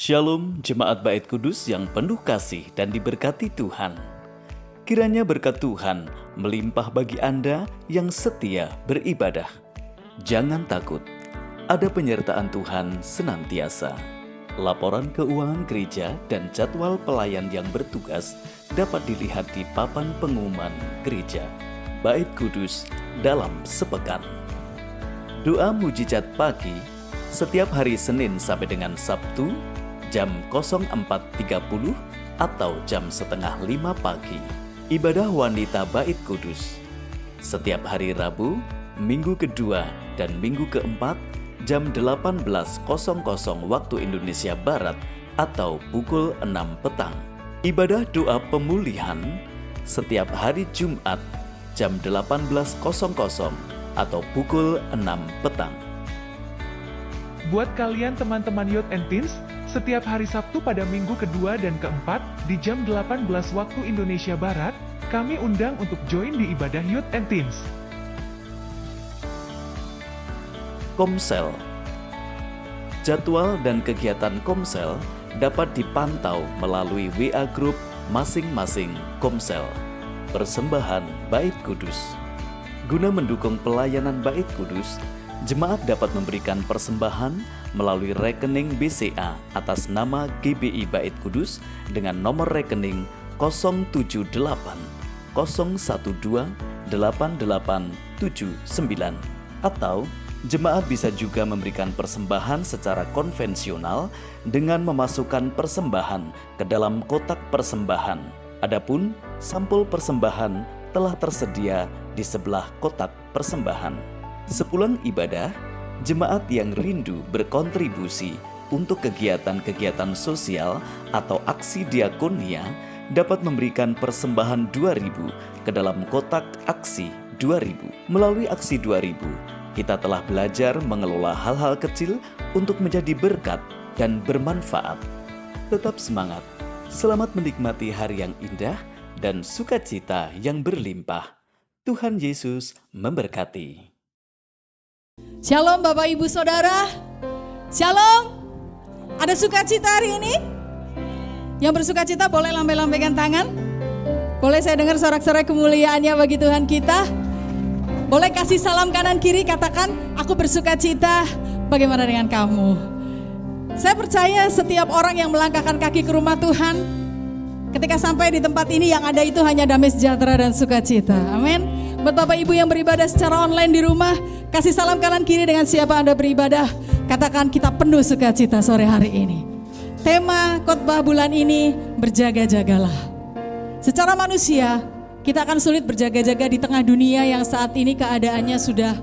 Shalom Jemaat Bait Kudus yang penuh kasih dan diberkati Tuhan. Kiranya berkat Tuhan melimpah bagi Anda yang setia beribadah. Jangan takut, ada penyertaan Tuhan senantiasa. Laporan keuangan gereja dan jadwal pelayan yang bertugas dapat dilihat di papan pengumuman gereja Bait Kudus dalam sepekan. Doa mujizat pagi setiap hari Senin sampai dengan Sabtu jam 04.30 atau jam setengah 5 pagi. Ibadah wanita Bait Kudus setiap hari Rabu, minggu kedua dan minggu keempat jam 18.00 waktu Indonesia Barat atau pukul 6 petang. Ibadah doa pemulihan setiap hari Jumat jam 18.00 atau pukul 6 petang. Buat kalian teman-teman Youth and Teens, setiap hari Sabtu pada minggu kedua dan keempat di jam 18 waktu Indonesia Barat, kami undang untuk join di ibadah Youth and Teens. Komsel. Jadwal dan kegiatan Komsel dapat dipantau melalui WA Group masing-masing Komsel. Persembahan Bait Kudus. Guna mendukung pelayanan Bait Kudus, jemaat dapat memberikan persembahan melalui rekening BCA atas nama GBI Bait Kudus dengan nomor rekening 078 012 8879, atau jemaat bisa juga memberikan persembahan secara konvensional dengan memasukkan persembahan ke dalam kotak persembahan. Adapun sampul persembahan telah tersedia di sebelah kotak persembahan. Sepulang ibadah, jemaat yang rindu berkontribusi untuk kegiatan-kegiatan sosial atau aksi diakonia dapat memberikan persembahan 2.000 ke dalam kotak aksi 2.000. Melalui aksi 2.000, kita telah belajar mengelola hal-hal kecil untuk menjadi berkat dan bermanfaat. Tetap semangat, selamat menikmati hari yang indah dan sukacita yang berlimpah. Tuhan Yesus memberkati. Shalom Bapak Ibu Saudara. Shalom. Ada sukacita hari ini? Yang bersukacita boleh lambai-lambaikan tangan. Boleh saya dengar sorak-sorai kemuliaannya bagi Tuhan kita. Boleh kasih salam kanan kiri, katakan aku bersukacita. Bagaimana dengan kamu? Saya percaya setiap orang yang melangkahkan kaki ke rumah Tuhan, ketika sampai di tempat ini yang ada itu hanya damai sejahtera dan sukacita. Amin. Buat Bapak Ibu yang beribadah secara online di rumah, kasih salam kanan kiri dengan siapa Anda beribadah. Katakan kita penuh sukacita sore hari ini. Tema khotbah bulan ini, berjaga-jagalah. Secara manusia, kita akan sulit berjaga-jaga di tengah dunia yang saat ini keadaannya sudah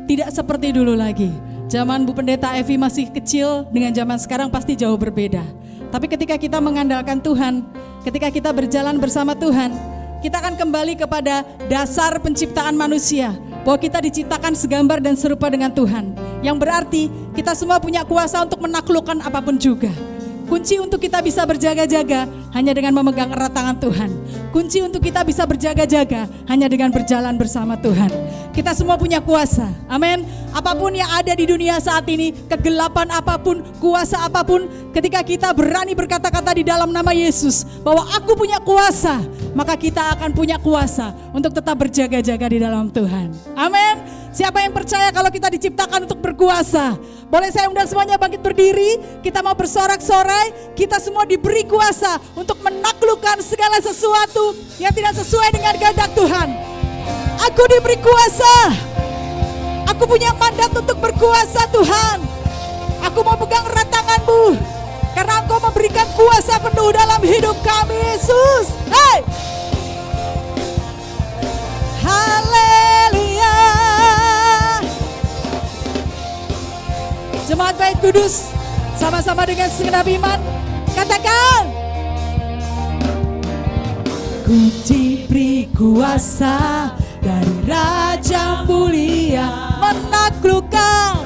tidak seperti dulu lagi. Zaman Bu Pendeta Evi masih kecil dengan zaman sekarang pasti jauh berbeda. Tapi ketika kita mengandalkan Tuhan, ketika kita berjalan bersama Tuhan, kita akan kembali kepada dasar penciptaan manusia, bahwa kita diciptakan segambar dan serupa dengan Tuhan. Yang berarti kita semua punya kuasa untuk menaklukkan apapun juga. Kunci untuk kita bisa berjaga-jaga hanya dengan memegang erat tangan Tuhan. Kunci untuk kita bisa berjaga-jaga hanya dengan berjalan bersama Tuhan. Kita semua punya kuasa. Amin. Apapun yang ada di dunia saat ini, kegelapan apapun, kuasa apapun, ketika kita berani berkata-kata di dalam nama Yesus bahwa aku punya kuasa, maka kita akan punya kuasa untuk tetap berjaga-jaga di dalam Tuhan. Amin. Siapa yang percaya kalau kita diciptakan untuk berkuasa? Boleh saya undang semuanya bangkit berdiri. Kita mau bersorak-sorai. Kita semua diberi kuasa untuk menaklukkan segala sesuatu yang tidak sesuai dengan kehendak Tuhan. Aku diberi kuasa. Aku punya mandat untuk berkuasa Tuhan. Aku mau pegang erat tanganmu, karena Engkau memberikan kuasa penuh dalam hidup kami, Yesus. Hey! Haleluya. Jemaat Bait Kudus, sama-sama dengan segenap iman, katakan, ku diberi kuasa dari Raja Mulia menaklukkan.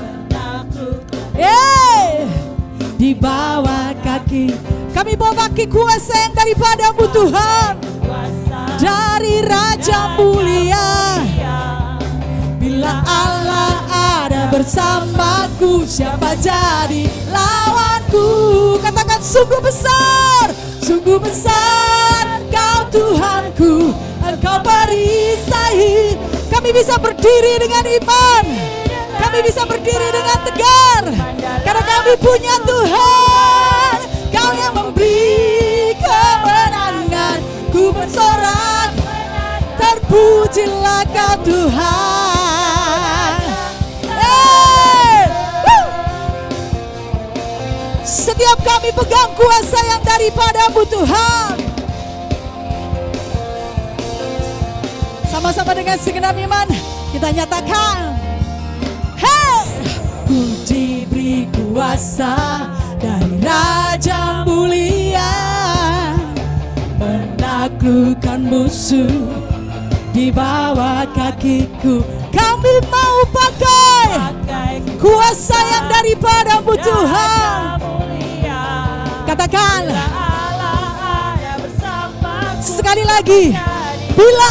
Di bawah kaki, kami bawa kaki kuasa yang daripadamu Tuhan, dari Raja Mulia. Bila Allah ada bersamaku, siapa jadi lawanku? sungguh besar Kau Tuhanku, Engkau perisai. Kami bisa berdiri dengan iman, kami bisa berdiri dengan tegar, karena kami punya Tuhan. Kau yang memberi kemenangan. Ku bersorak, terpujilah Kau Tuhan. Setiap kami pegang kuasa yang daripada-Mu Tuhan. Sama-sama dengan segenap iman kita nyatakan, hey! Ku diberi kuasa dari Raja mulia, menaklukkan musuh di bawah kakiku. Kami mau pakai kuasa yang daripada-Mu Tuhan. Katakan sekali lagi, bila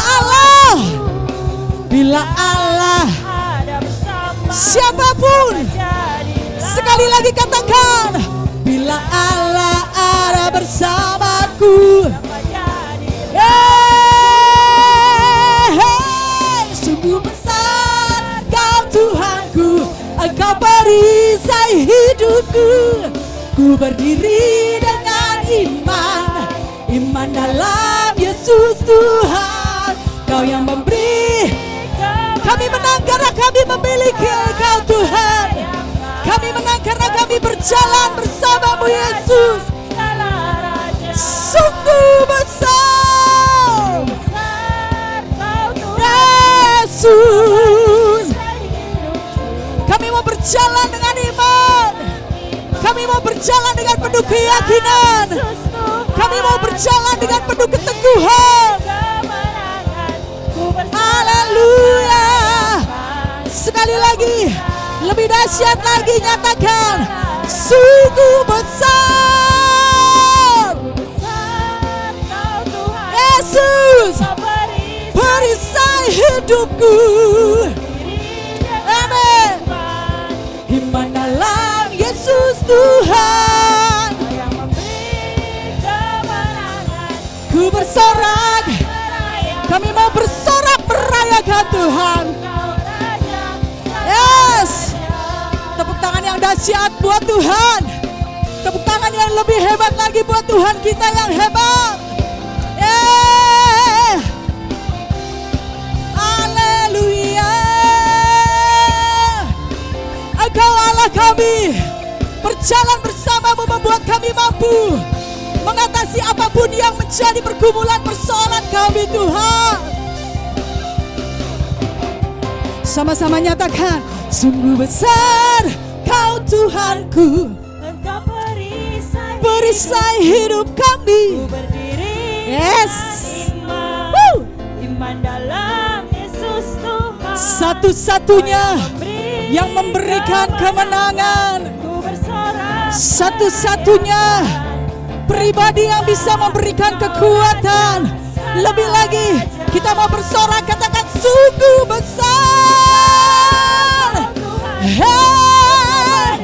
Allah siapapun, sekali lagi katakan, bila Allah ada bersamaku. Sungguh besar Kau Tuhanku, Engkau perisai hidupku. Ku berdiri dengan iman dalam Yesus Tuhan. Kau yang memberi, kami menang karena kami memiliki Engkau Tuhan. Kami menang karena kami berjalan bersama-Mu Yesus. Sungguh besar Yesus. Kami mau berjalan dengan iman, kami mau berjalan dengan penuh keyakinan, kami mau berjalan dengan penuh keteguhan. Haleluya. Sekali lagi, lebih dahsyat lagi, nyatakan, sungguh besar Yesus, perisai hidupku. Amin. Iman dalam Yesus Tuhan. Ku bersorak, kami mau bersorak merayakan Tuhan. Yes. Tepuk tangan yang dahsyat buat Tuhan. Tepuk tangan yang lebih hebat lagi buat Tuhan kita yang hebat. Haleluya. Engkau Allah kami, berjalan bersama-Mu membuat kami mampu mengatasi apapun yang menjadi pergumulan persoalan kami Tuhan. Sama-sama nyatakan, sungguh besar Kau Tuhanku, Engkau perisai hidup kami. Yes. Iman dalam Yesus Tuhan. Satu-satunya yang memberikan kemenangan, satu-satunya pribadi yang bisa memberikan kekuatan. Lebih lagi, kita mau bersorak, katakan sungguh besar. Hey.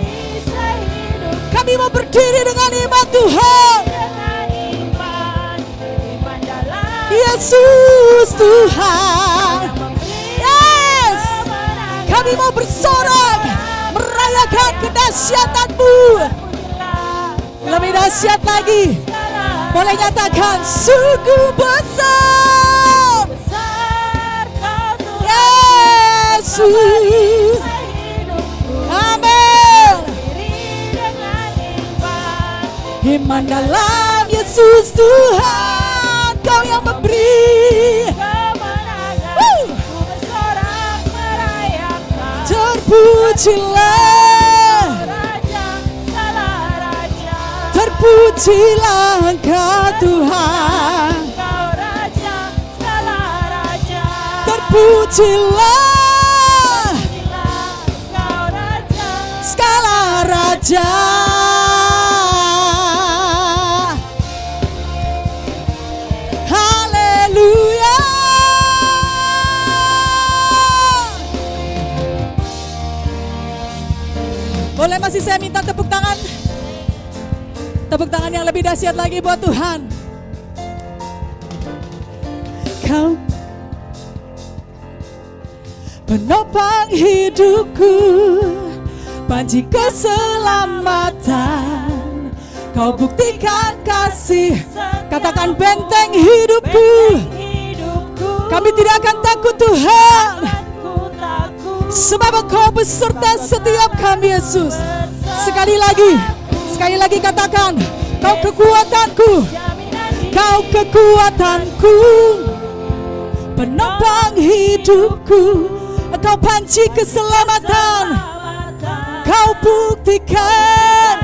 Kami mau berdiri dengan iman Tuhan. Yesus Tuhan. Yes. Kami mau bersorak merayakan kedahsyatan-Mu. Lebih dahsyat lagi, boleh nyatakan sungguh besar Yesus. Amin. Iman dalam Yesus Tuhan, Kau yang memberi terpujilah, terpujilah Engkau Tuhan, terpujilah segala raja. Haleluya. Boleh masih saya minta tepuk tangan? Tepuk tangan yang lebih dahsyat lagi buat Tuhan. Kau penopang hidupku, panji keselamatan. Kau buktikan kasih, katakan benteng hidupku. Kami tidak akan takut Tuhan, sebab Engkau beserta setiap kami Yesus. Sekali lagi katakan, Kau kekuatanku, Kau kekuatanku, penopang hidupku, Engkau panci keselamatan. Kau buktikan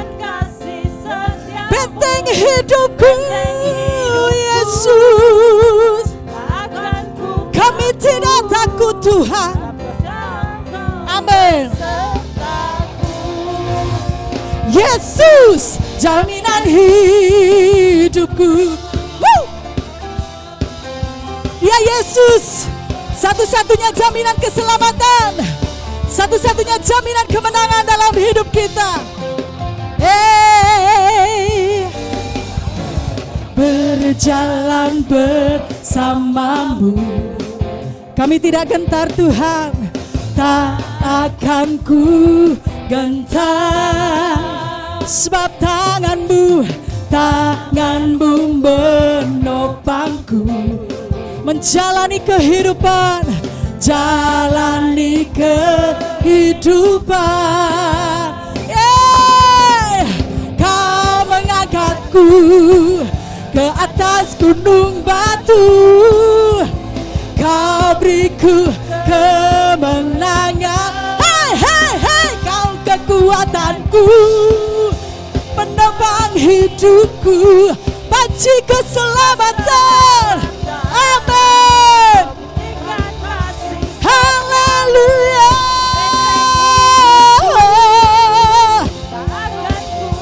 benteng hidupku, Yesus. Kami tidak takut Tuhan. Amin. Yesus, jaminan hidupku. Ya Yesus, satu-satunya jaminan keselamatan, satu-satunya jaminan kemenangan dalam hidup kita. Berjalan bersamamu, kami tidak gentar Tuhan, tak akan ku gentar, sebab tanganmu menopangku, menjalani kehidupan, jalani kehidupan. Kau mengangkatku ke atas gunung batu, Kau beriku kemenangan. Kau kekuatanku, penopang hidupku, panci keselamatan. Amin. Haleluya.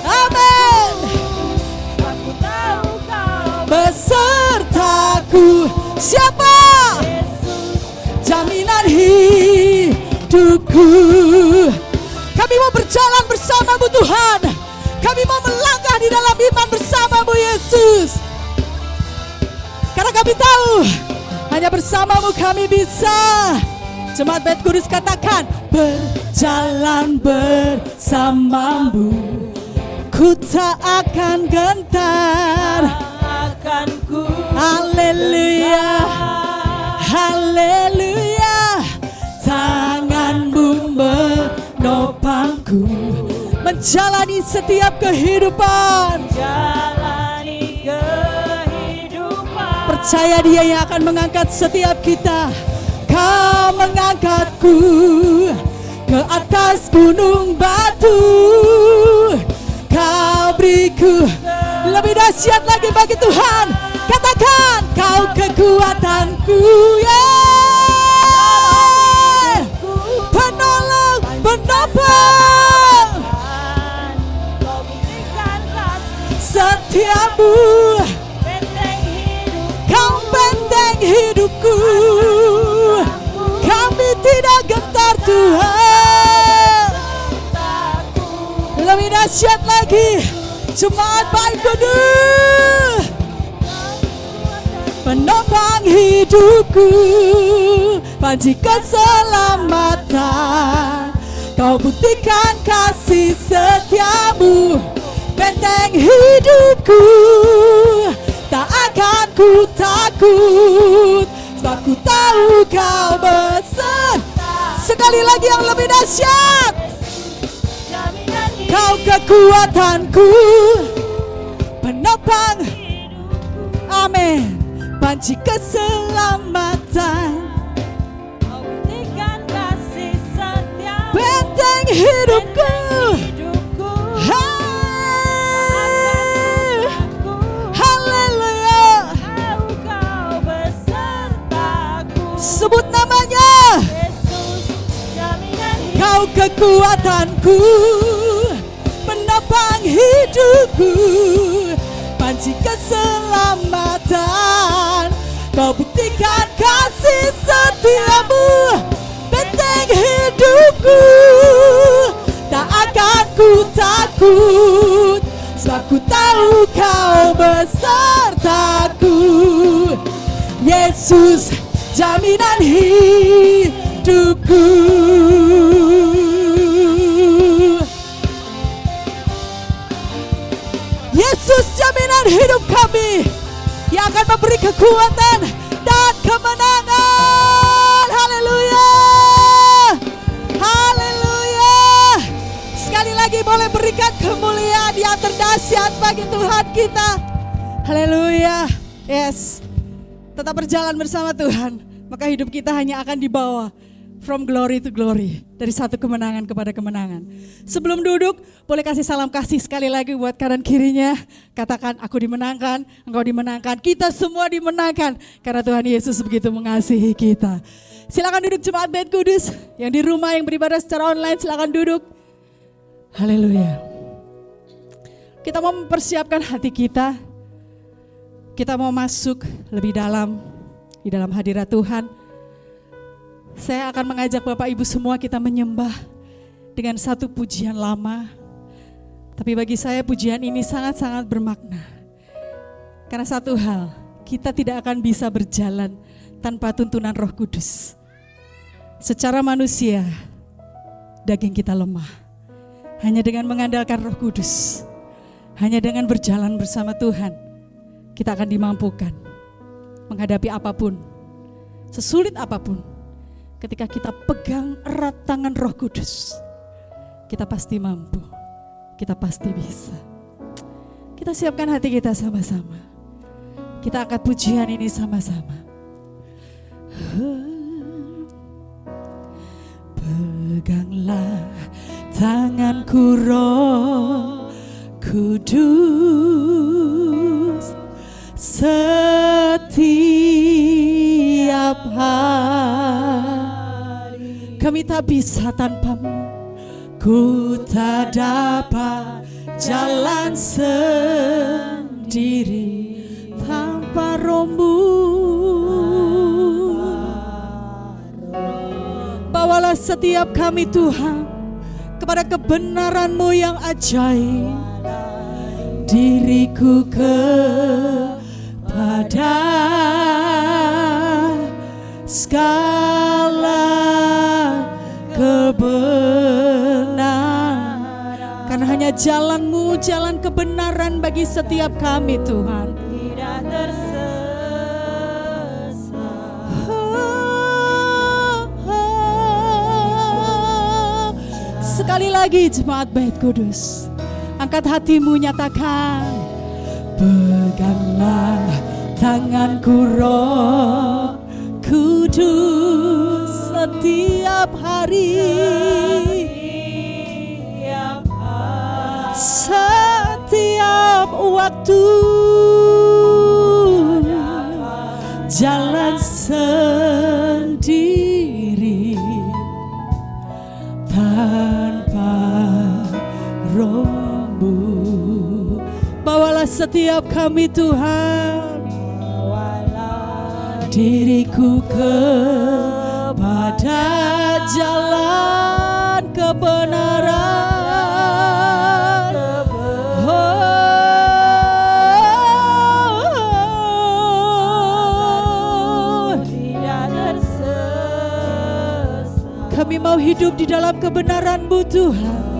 Amin. Besertaku siapa? Jaminan hidupku. Kami mau berjalan bersama-Mu Tuhan. Kami mau melangkah di dalam iman bersama-Mu Yesus. Karena kami tahu hanya bersama-Mu kami bisa. Jemaat Bait Kudus katakan, berjalan bersama-Mu, ku tak akan gentar. Haleluya, haleluya. Tangan-Mu menopangku, menjalani setiap kehidupan. Percaya Dia yang akan mengangkat setiap kita. Kau mengangkatku ke atas gunung batu, Kau beriku lebih dahsyat lagi bagi Tuhan. Katakan, Kau kekuatanku, penolong, penopang, setiamu, Kau benteng hidupku. Kami tidak gentar Tuhan. Lebih dahsyat lagi, jemaat Bait Kudus, penopang hidupku, panci keselamatan. Kau buktikan kasih setiamu, benteng hidupku. Tak akan ku takut, sebab ku tahu Kau beserta. Sekali lagi yang lebih dahsyat, Kau kekuatanku, penopang, amin, panci keselamatan. Benteng hidupku, haleluya. Sebut namanya. Kau kekuatanku, penopang hidupku, panci keselamatan. Kau buktikan kasih setiamu, benteng hidupku. Tak akan ku takut, sebab Aku tahu kau besertaku. Yesus jaminan hidupku. Yesus jaminan hidup kami yang akan memberi kekuatan dan kemenangan. Haleluya. Haleluya. Sekali lagi boleh berikan kemuliaan yang terdahsyat bagi Tuhan kita. Haleluya. Yes. Tetap berjalan bersama Tuhan, maka hidup kita hanya akan dibawa from glory to glory, dari satu kemenangan kepada kemenangan. Sebelum duduk, boleh kasih salam kasih sekali lagi buat kanan kirinya. Katakan, aku dimenangkan, engkau dimenangkan, kita semua dimenangkan. Karena Tuhan Yesus begitu mengasihi kita. Silakan duduk jemaat Bait Kudus. Yang di rumah yang beribadah secara online, silakan duduk. Haleluya. Kita mau mempersiapkan hati kita. Kita mau masuk lebih dalam di dalam hadirat Tuhan. Saya akan mengajak Bapak Ibu semua kita menyembah dengan satu pujian lama. Tapi bagi saya pujian ini sangat-sangat bermakna. Karena satu hal, kita tidak akan bisa berjalan tanpa tuntunan Roh Kudus. Secara manusia, daging kita lemah. Hanya dengan mengandalkan Roh Kudus, hanya dengan berjalan bersama Tuhan, kita akan dimampukan menghadapi apapun, sesulit apapun. Ketika kita pegang erat tangan Roh Kudus, kita pasti mampu, kita pasti bisa. Kita siapkan hati kita sama-sama. Kita angkat pujian ini sama-sama. Peganglah tanganku Roh Kudus, setiap hari. Kami tak bisa tanpamu, ku tak dapat jalan sendiri tanpa Roh-Mu. Bawalah setiap kami Tuhan kepada kebenaran-Mu yang ajaib. Diriku kepada segala kebenaran. Karena hanya jalan-Mu, jalan kebenaran bagi setiap kami Tuhan. Tidak tersesat. Sekali lagi jemaat Bait Kudus, angkat hatimu, nyatakan. Peganglah tanganku Roh Kudus setiap hari, setiap waktu, jalan sendiri tanpa Roh-Mu. Bawalah setiap kami Tuhan, diriku kepada jalan kebenaran. Tidak tersesat. Kami mau hidup di dalam kebenaran-Mu Tuhan.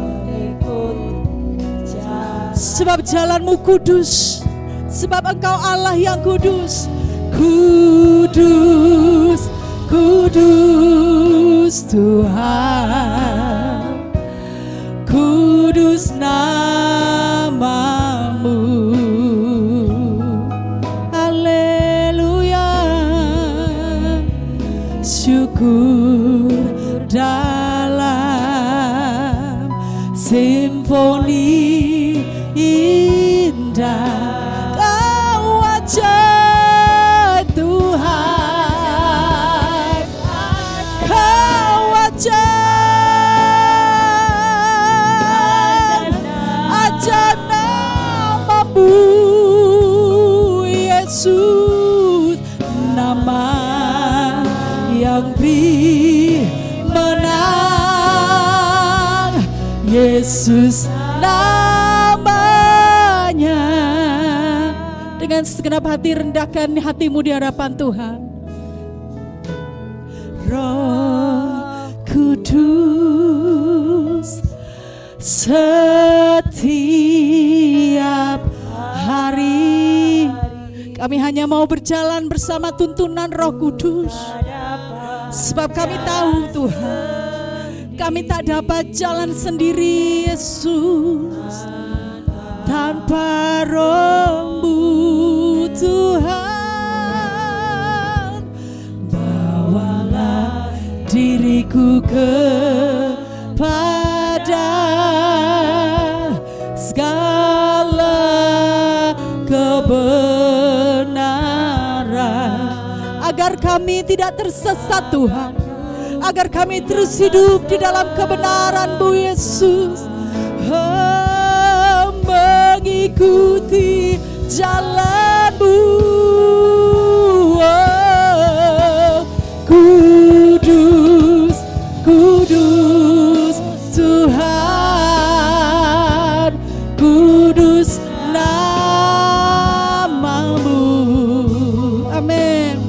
Sebab jalan-Mu kudus, sebab Engkau Allah yang kudus. Kudus, kudus Tuhan, kudus nama-Mu. Haleluya. Syukur dalam simfoni indah Kau ajaib Tuhan, Kau ajaib, ajaib nama-Mu Yesus, nama yang beri menang. Yesus namanya dengan segenap hati rendahkan hatimu di hadapan Tuhan. Roh Kudus, setiap hari kami hanya mau berjalan bersama tuntunan Roh Kudus. Sebab kami tahu Tuhan, kami tak dapat jalan sendiri Yesus, tanpa Roh-Mu Tuhan. Bawalah diriku kepada segala kebenaran, agar kami tidak tersesat Tuhan, agar kami terus hidup di dalam kebenaran-Mu Yesus. Mengikuti jalan-Mu, Kudus, Kudus Tuhan, kudus nama-Mu. Amin.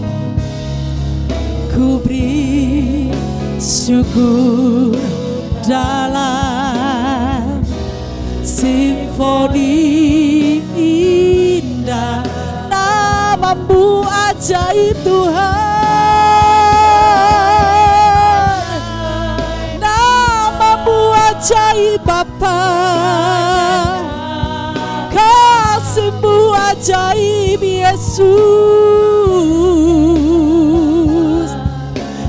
Ku beri syukur dalam simfoni indah, nama-Mu ajaib Tuhan, nama-Mu ajaib Bapa, kasih-Mu ajaib Yesus,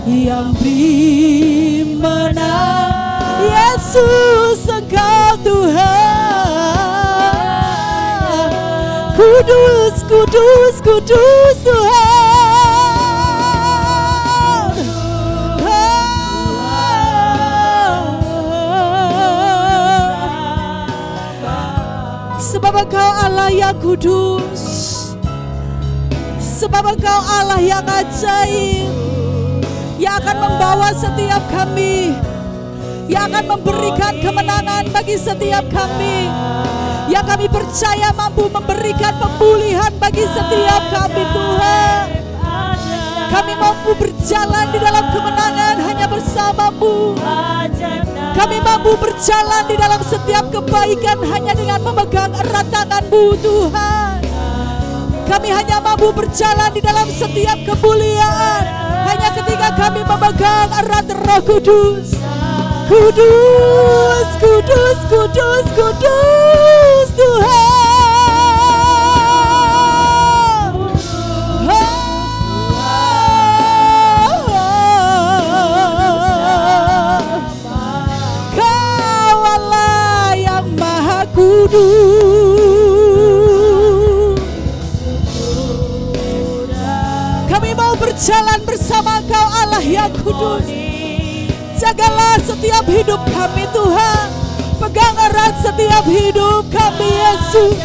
yang beri menang Yesus Engkau Tuhan, kudus, kudus, kudus Tuhan. Sebab Engkau Allah yang kudus, sebab Engkau Allah yang ajaib, yang akan membawa setiap kami, yang akan memberikan kemenangan bagi setiap kami, yang kami percaya mampu memberikan pemulihan bagi setiap kami Tuhan. Kami mampu berjalan di dalam kemenangan hanya bersama-Mu. Kami mampu berjalan di dalam setiap kebaikan hanya dengan memegang erat tangan-Mu Tuhan. Kami hanya mampu berjalan di dalam setiap kemuliaan hanya ketika kami memegang erat Roh Kudus. Kudus, kudus, kudus, kudus Tuhan. Kau Allah yang Maha Kudus. Kami mau berjalan bersama Kau Allah yang kudus. Jagalah setiap hidup kami Tuhan, pegang erat setiap hidup kami Yesus,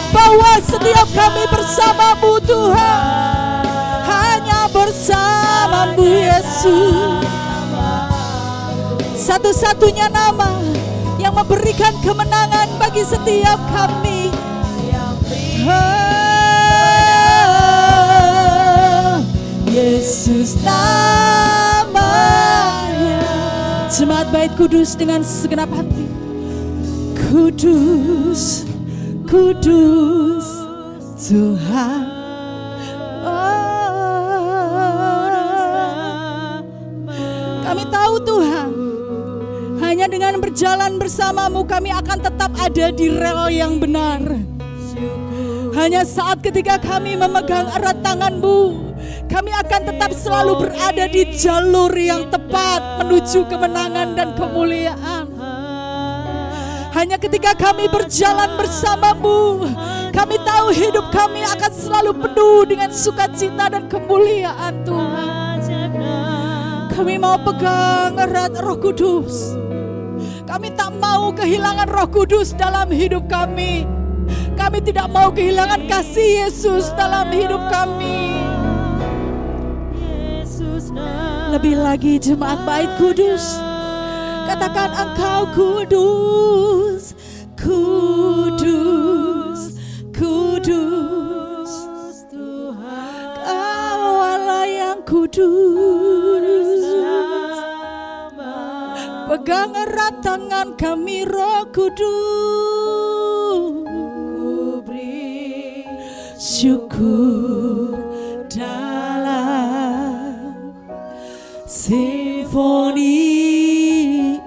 bawa setiap kami bersama-Mu Tuhan, hanya bersama-Mu Yesus. Satu-satunya nama yang memberikan kemenangan bagi setiap kami. Yesus namanya. Jemaat Bait Kudus dengan segenap hati. Kudus, kudus Tuhan. Kami tahu Tuhan, hanya dengan berjalan bersama-Mu kami akan tetap ada di rel yang benar. Hanya saat ketika kami memegang erat tangan-Mu, kami akan tetap selalu berada di jalur yang tepat menuju kemenangan dan kemuliaan. Hanya ketika kami berjalan bersama-Mu, kami tahu hidup kami akan selalu penuh dengan sukacita dan kemuliaan Tuhan. Kami mau pegang erat Roh Kudus. Kami tak mau kehilangan Roh Kudus dalam hidup kami. Kami tidak mau kehilangan kasih Yesus dalam hidup kami. Lebih lagi jemaat Bait Kudus, katakan Engkau kudus, kudus, kudus. Pegang erat tangan kami Roh Kudus. Ku beri syukur dalam simfoni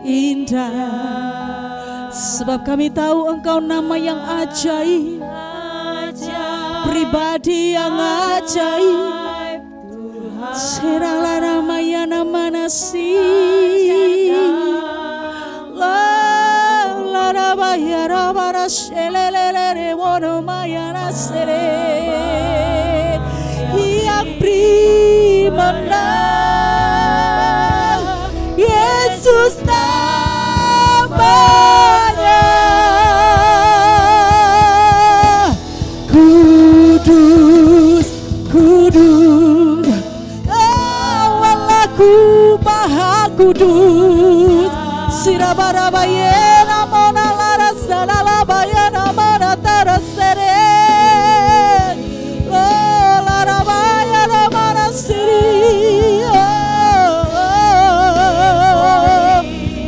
indah. Sebab kami tahu Engkau nama yang ajaib, pribadi yang ajaib. Serala ramaya nama nasi, la rabaya rabara shelelele wono maya nasere, yang beri menang Yesus namanya. Kudus, kudus, Allahku Maha Kudus. Sirabarabayena mona lara salalabayena mana tarasere. Oh, larabayena mana siri. Oh,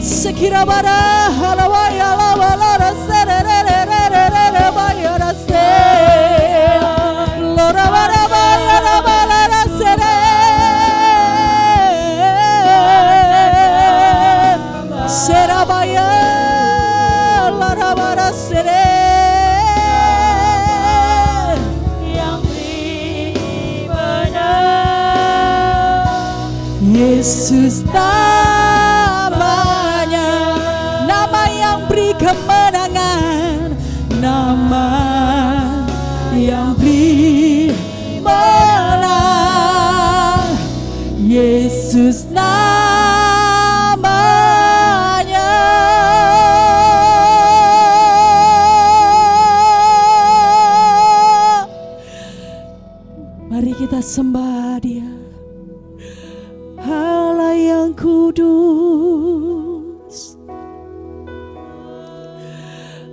sekirabara halawaya lawalara serererererere bayara se. Lorabarabayena balara sere. Serabaya larabara sere, yang beri menang Yesus namanya, nama yang beri kemenangan, nama yang beri menang Yesus namanya. Mari kita sembah Dia, Allah yang kudus,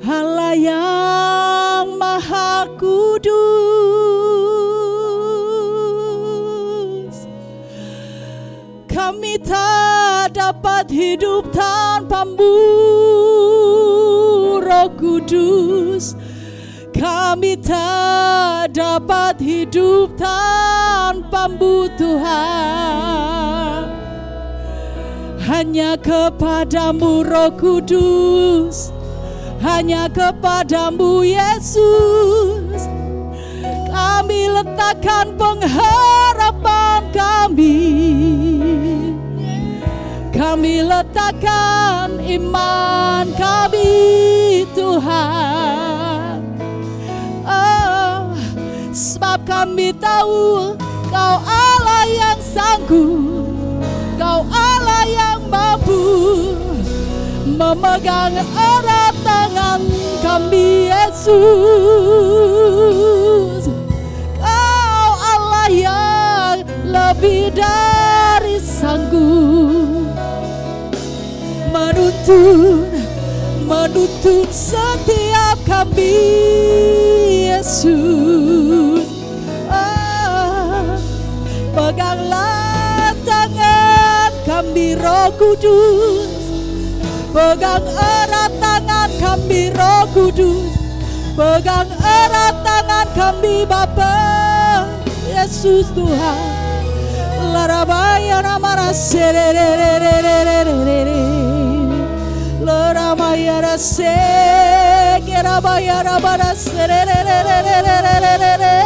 Allah yang maha kudus. Kami tak dapat hidup tanpa-Mu Roh Kudus. Kami tak dapat hidup tanpa-Mu Tuhan. Hanya kepada-Mu Roh Kudus, hanya kepada-Mu Yesus, kami letakkan pengharapan kami. Kami letakkan iman kami Tuhan. Sebab kami tahu Kau Allah yang sanggup, Kau Allah yang mampu memegang erat tangan kami Yesus. Kau Allah yang lebih dari sanggup menuntun setiap kami Yesus. Peganglah tangan kami Roh Kudus, pegang erat tangan kami Roh Kudus, pegang erat tangan kami Bapa Yesus Tuhan. Larabaya namara sererererererere, Loramaya rase, Kerabaya rabara sererererererere.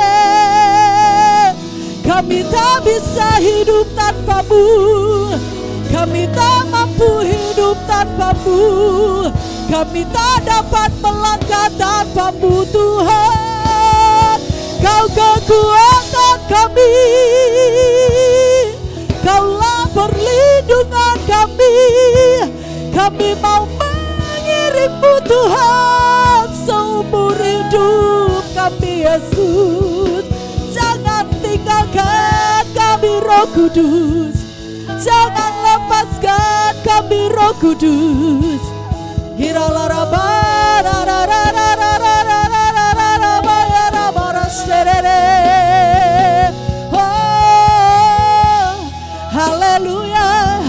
Kami tak bisa hidup tanpa-Mu, kami tak mampu hidup tanpa-Mu, kami tak dapat melangkah tanpa-Mu Tuhan. Kau kekuatan kami, Kaulah perlindungan kami. Kami mau mengirim-Mu Tuhan seumur hidup kami Yesus. Jangan tinggalkan kami Roh Kudus, jangan lepaskan kami Roh Kudus. Haleluya,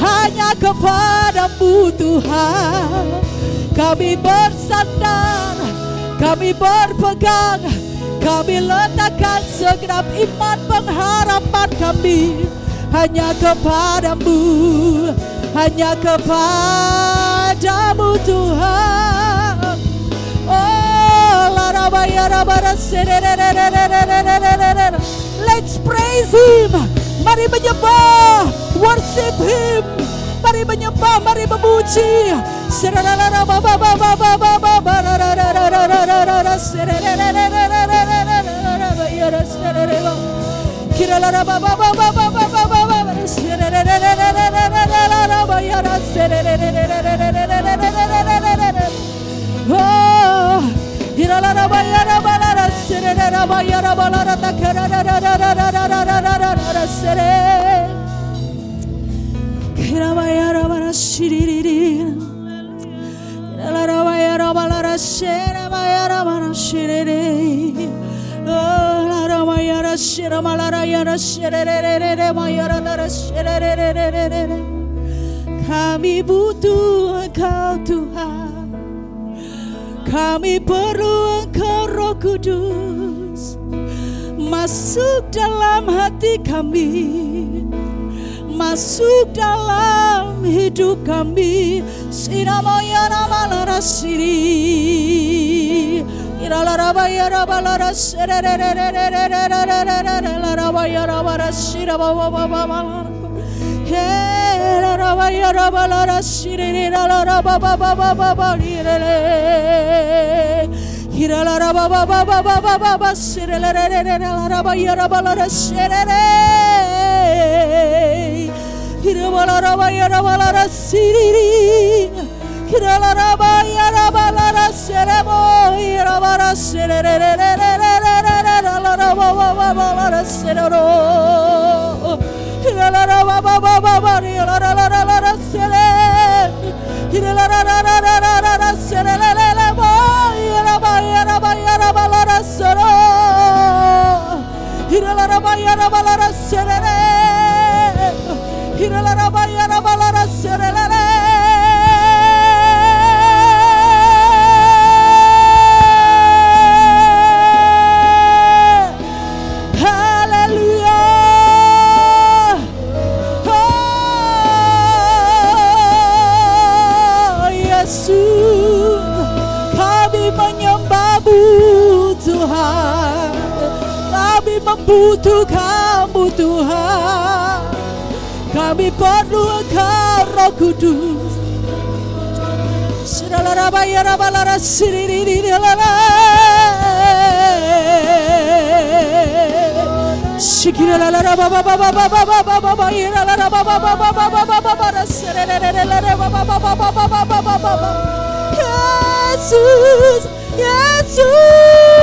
hanya kepada-Mu Tuhan. Kami bersandar, kami berpegang, kami letakkan segenap iman pengharapan kami hanya kepadamu, hanya kepadamu Tuhan. Oh, let's praise Him. Mari menyembah, worship Him. Mari menyembah, mari memuji. Kami butuh Engkau Tuhan, kami perlu Engkau Roh Kudus masuk dalam hati kami, masuk dalam hidup kami. Sinamaya namalara siri iralarabaya rabalara sererererererererererererabaya rabara sirabababababala herarabaya rabalara siri iralarababababababirele iralarabababababababa sirerererererabaya rabalara serere iralarabaya rabalara siri iralarabaya rabalara seremo irabara sererererererererabababababala serero iralarabababababa iralarararara sere iralararararara serelelelemo irabaya rabaya rabalara sero iralarabaya rabalara serere iralarabaya rabalara serelele. Membutuh Kamu Tuhan, kami perlu Engkau Roh Kudus. Siralarabaya rabalara siririrala shikiralara bababababababababa iralara babababababababa sererererere babababababababa. Yesus, Yesus.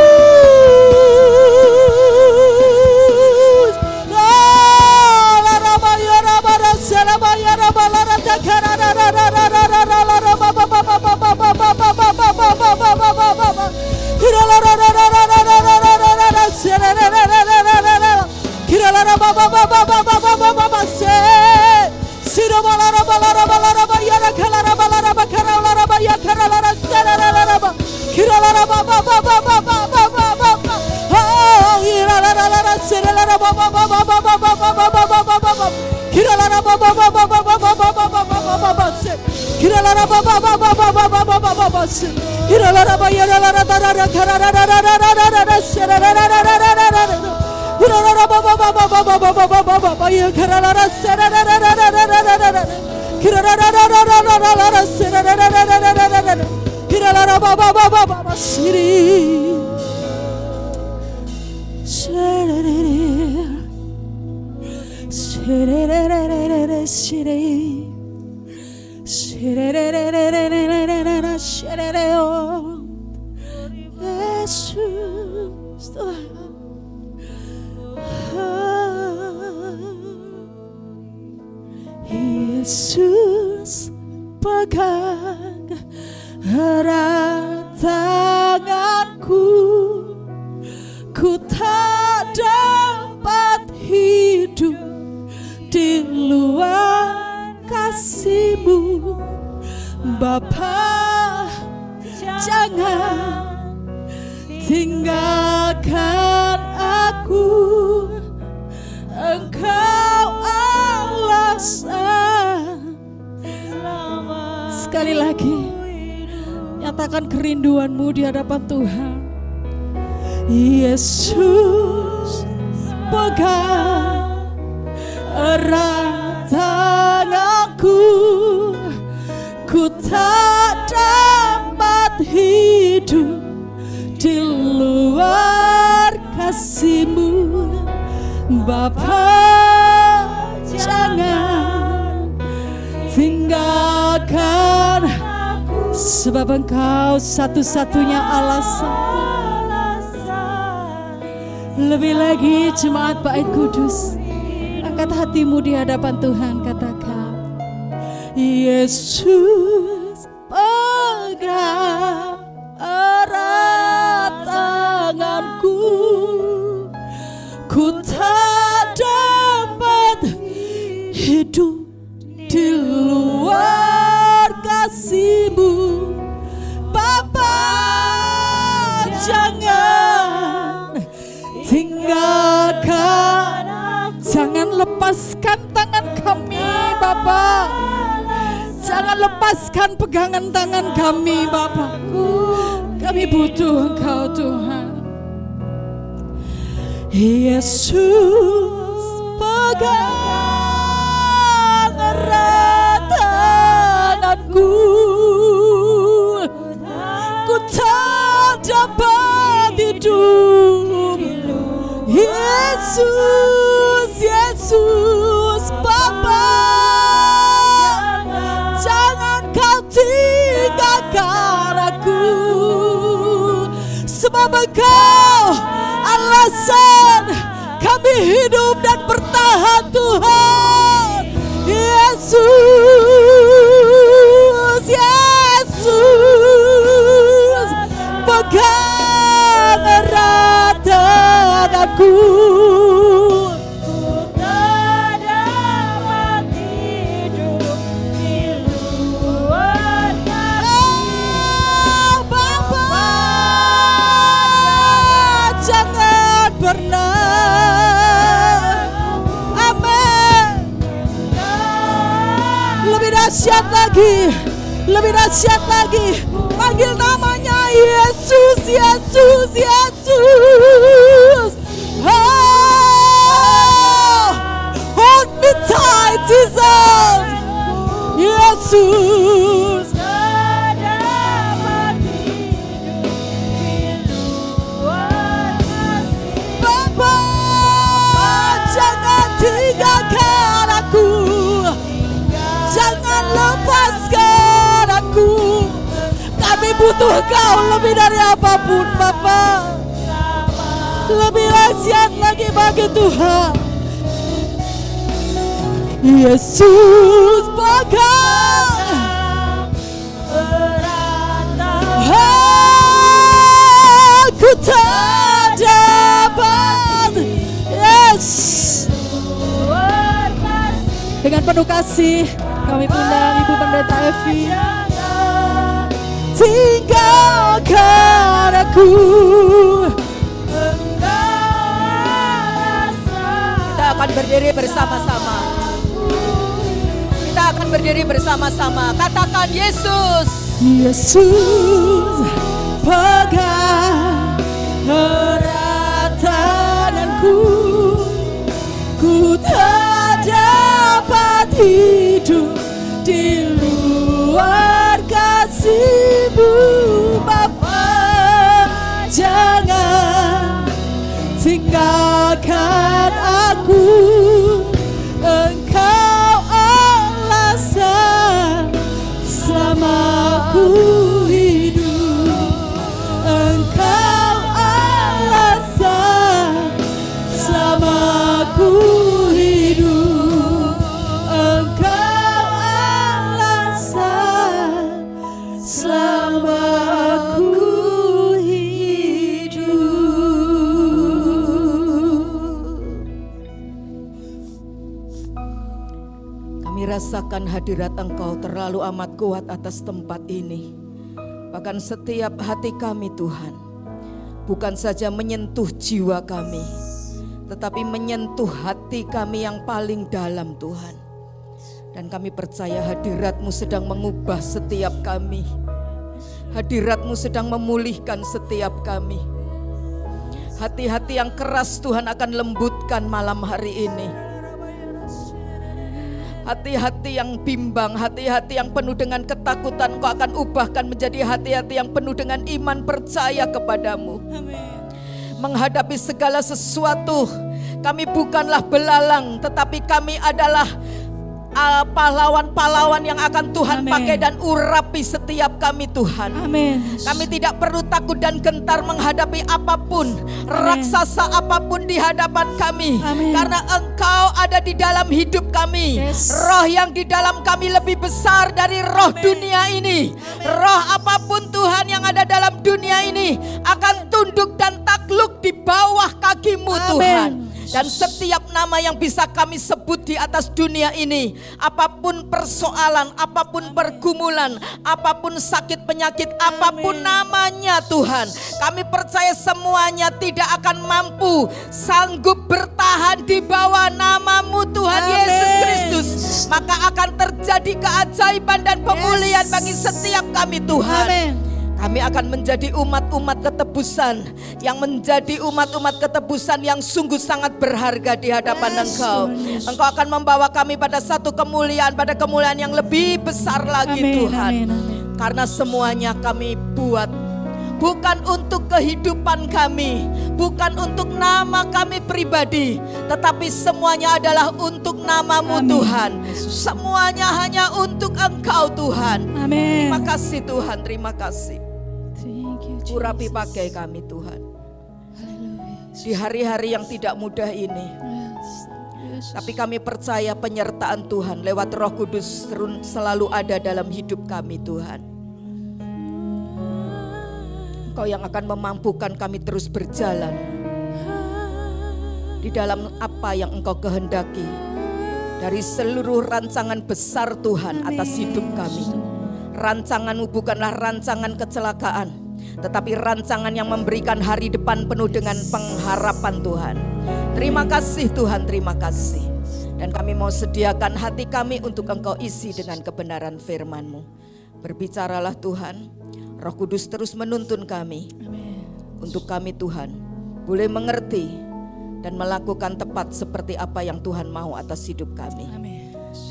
Yesus, pegang erat tanganku, ku tak dapat hidup di luar kasih-Mu. Bapa, jangan tinggalkan aku. Engkau alasan. Sekali lagi, nyatakan kerinduanmu di hadapan Tuhan. Yesus, pegang erat tanganku. Ku tak dapat hidup di luar kasih-Mu. Bapa, jangan tinggalkan aku, sebab Engkau satu-satunya alasan. Lebih lagi jemaat Bait Kudus, angkat hatimu di hadapan Tuhan, katakan, Yesus, pegang erat tanganku. Ku tak dapat hidup di luar kasih-Mu. Bapa, jangan tinggalkan, jangan lepaskan tangan kami, Bapa. Jangan lepaskan pegangan tangan kami, Bapa. Kami butuh Engkau, Tuhan. Yesus, pegang erat tanganku. Ku tak dapat hidup. Yesus, Yesus, Bapa, jangan Kau tinggalkan aku, sebab Engkau alasan kami hidup dan bertahan, Tuhan. Yesus, Yesus, pegang erat tanganku. Tak dapat hidup di luar kasih. Bapa, jangan pernah. Amin. Lebih dahsyat lagi, lebih dahsyat lagi. Panggil namanya Yesus, Yesus, Yesus. Oh, hold me tight, Jesus. Yesus. Bapa, jangan tinggalkan aku. Jangan lepaskan aku. Kami butuh Kau lebih dari apapun, Bapa. Lebih dahsyat lagi bagi Tuhan. Yesus, pegang erat tanganku. Aku tak dapat. Yes. Dengan penuh kasih kami undang Ibu Pendeta Evi. Tinggalkan aku. Kita akan berdiri bersama-sama. Kita akan berdiri bersama-sama. Katakan Yesus. Yesus, pegang erat tanganku. Ku tak dapat hidup di luar kasih-Mu, Bapa. Jangan tinggalkan aku. Engkau alasan selama aku hidup. Engkau alasan selama aku hidup. Engkau alasan selama aku hidup. merasakan hadirat Engkau terlalu amat kuat atas tempat ini. Bahkan setiap hati kami Tuhan, bukan saja menyentuh jiwa kami, tetapi menyentuh hati kami yang paling dalam Tuhan. Dan kami percaya hadirat-Mu sedang mengubah setiap kami. Hadirat-Mu sedang memulihkan setiap kami. Hati-hati yang keras Tuhan akan lembutkan malam hari ini. Hati-hati yang bimbang, hati-hati yang penuh dengan ketakutan, Kau akan ubahkan menjadi hati-hati yang penuh dengan iman percaya kepadamu. Menghadapi segala sesuatu, kami bukanlah belalang, tetapi kami adalah pahlawan-pahlawan yang akan Tuhan pakai dan urapi setiap kami Tuhan. Amin. Kami tidak perlu takut dan gentar menghadapi apapun, raksasa apapun di hadapan kami. Karena Engkau ada di dalam hidup kami. Roh yang di dalam kami lebih besar dari roh dunia ini. Roh apapun Tuhan yang ada dalam dunia ini akan tunduk dan takluk di bawah kaki-Mu Tuhan. Dan setiap nama yang bisa kami sebut di atas dunia ini, apapun persoalan, apapun pergumulan, apapun sakit penyakit, apapun namanya Tuhan, kami percaya semuanya tidak akan mampu sanggup bertahan di bawah nama-Mu Tuhan Yesus Kristus. Maka akan terjadi keajaiban dan pemulihan bagi setiap kami Tuhan. Kami akan menjadi umat-umat ketebusan, yang menjadi umat-umat ketebusan yang sungguh sangat berharga di hadapan Engkau. Engkau akan membawa kami pada satu kemuliaan, pada kemuliaan yang lebih besar lagi Tuhan. Karena semuanya kami buat bukan untuk kehidupan kami, bukan untuk nama kami pribadi, tetapi semuanya adalah untuk nama-Mu Tuhan. Semuanya hanya untuk Engkau Tuhan. Terima kasih Tuhan, terima kasih. Urapi pakai kami Tuhan di hari-hari yang tidak mudah ini. Tapi kami percaya penyertaan Tuhan lewat Roh Kudus selalu ada dalam hidup kami Tuhan. Engkau yang akan memampukan kami terus berjalan di dalam apa yang Engkau kehendaki dari seluruh rancangan besar Tuhan atas hidup kami. Rancangan-Mu bukanlah rancangan kecelakaan, tetapi rancangan yang memberikan hari depan penuh dengan pengharapan Tuhan. Terima kasih Tuhan, terima kasih. Dan kami mau sediakan hati kami untuk Engkau isi dengan kebenaran firman-Mu. Berbicaralah Tuhan, Roh Kudus terus menuntun kami. Untuk kami Tuhan boleh mengerti dan melakukan tepat seperti apa yang Tuhan mau atas hidup kami.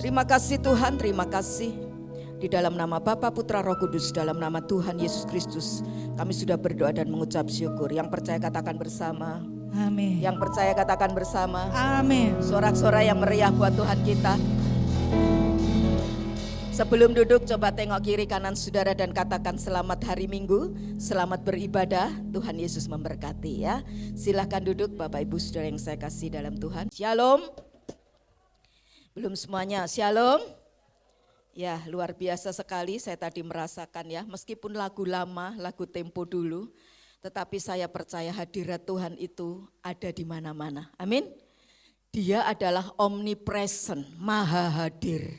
Terima kasih Tuhan, terima kasih. Di dalam nama Bapa, Putra, Roh Kudus, dalam nama Tuhan Yesus Kristus, kami sudah berdoa dan mengucap syukur. Yang percaya katakan bersama. Amin. Yang percaya katakan bersama. Amin. Sorak-sorai yang meriah buat Tuhan kita. Sebelum duduk, coba tengok kiri kanan saudara dan katakan selamat hari Minggu, selamat beribadah, Tuhan Yesus memberkati ya. Silahkan duduk Bapak Ibu saudara yang saya kasih dalam Tuhan. Shalom. Belum semuanya, shalom. Ya, luar biasa sekali saya tadi merasakan ya, meskipun lagu lama, lagu tempo dulu, tetapi saya percaya hadirat Tuhan itu ada di mana-mana. Amin. Dia adalah omnipresent, maha hadir.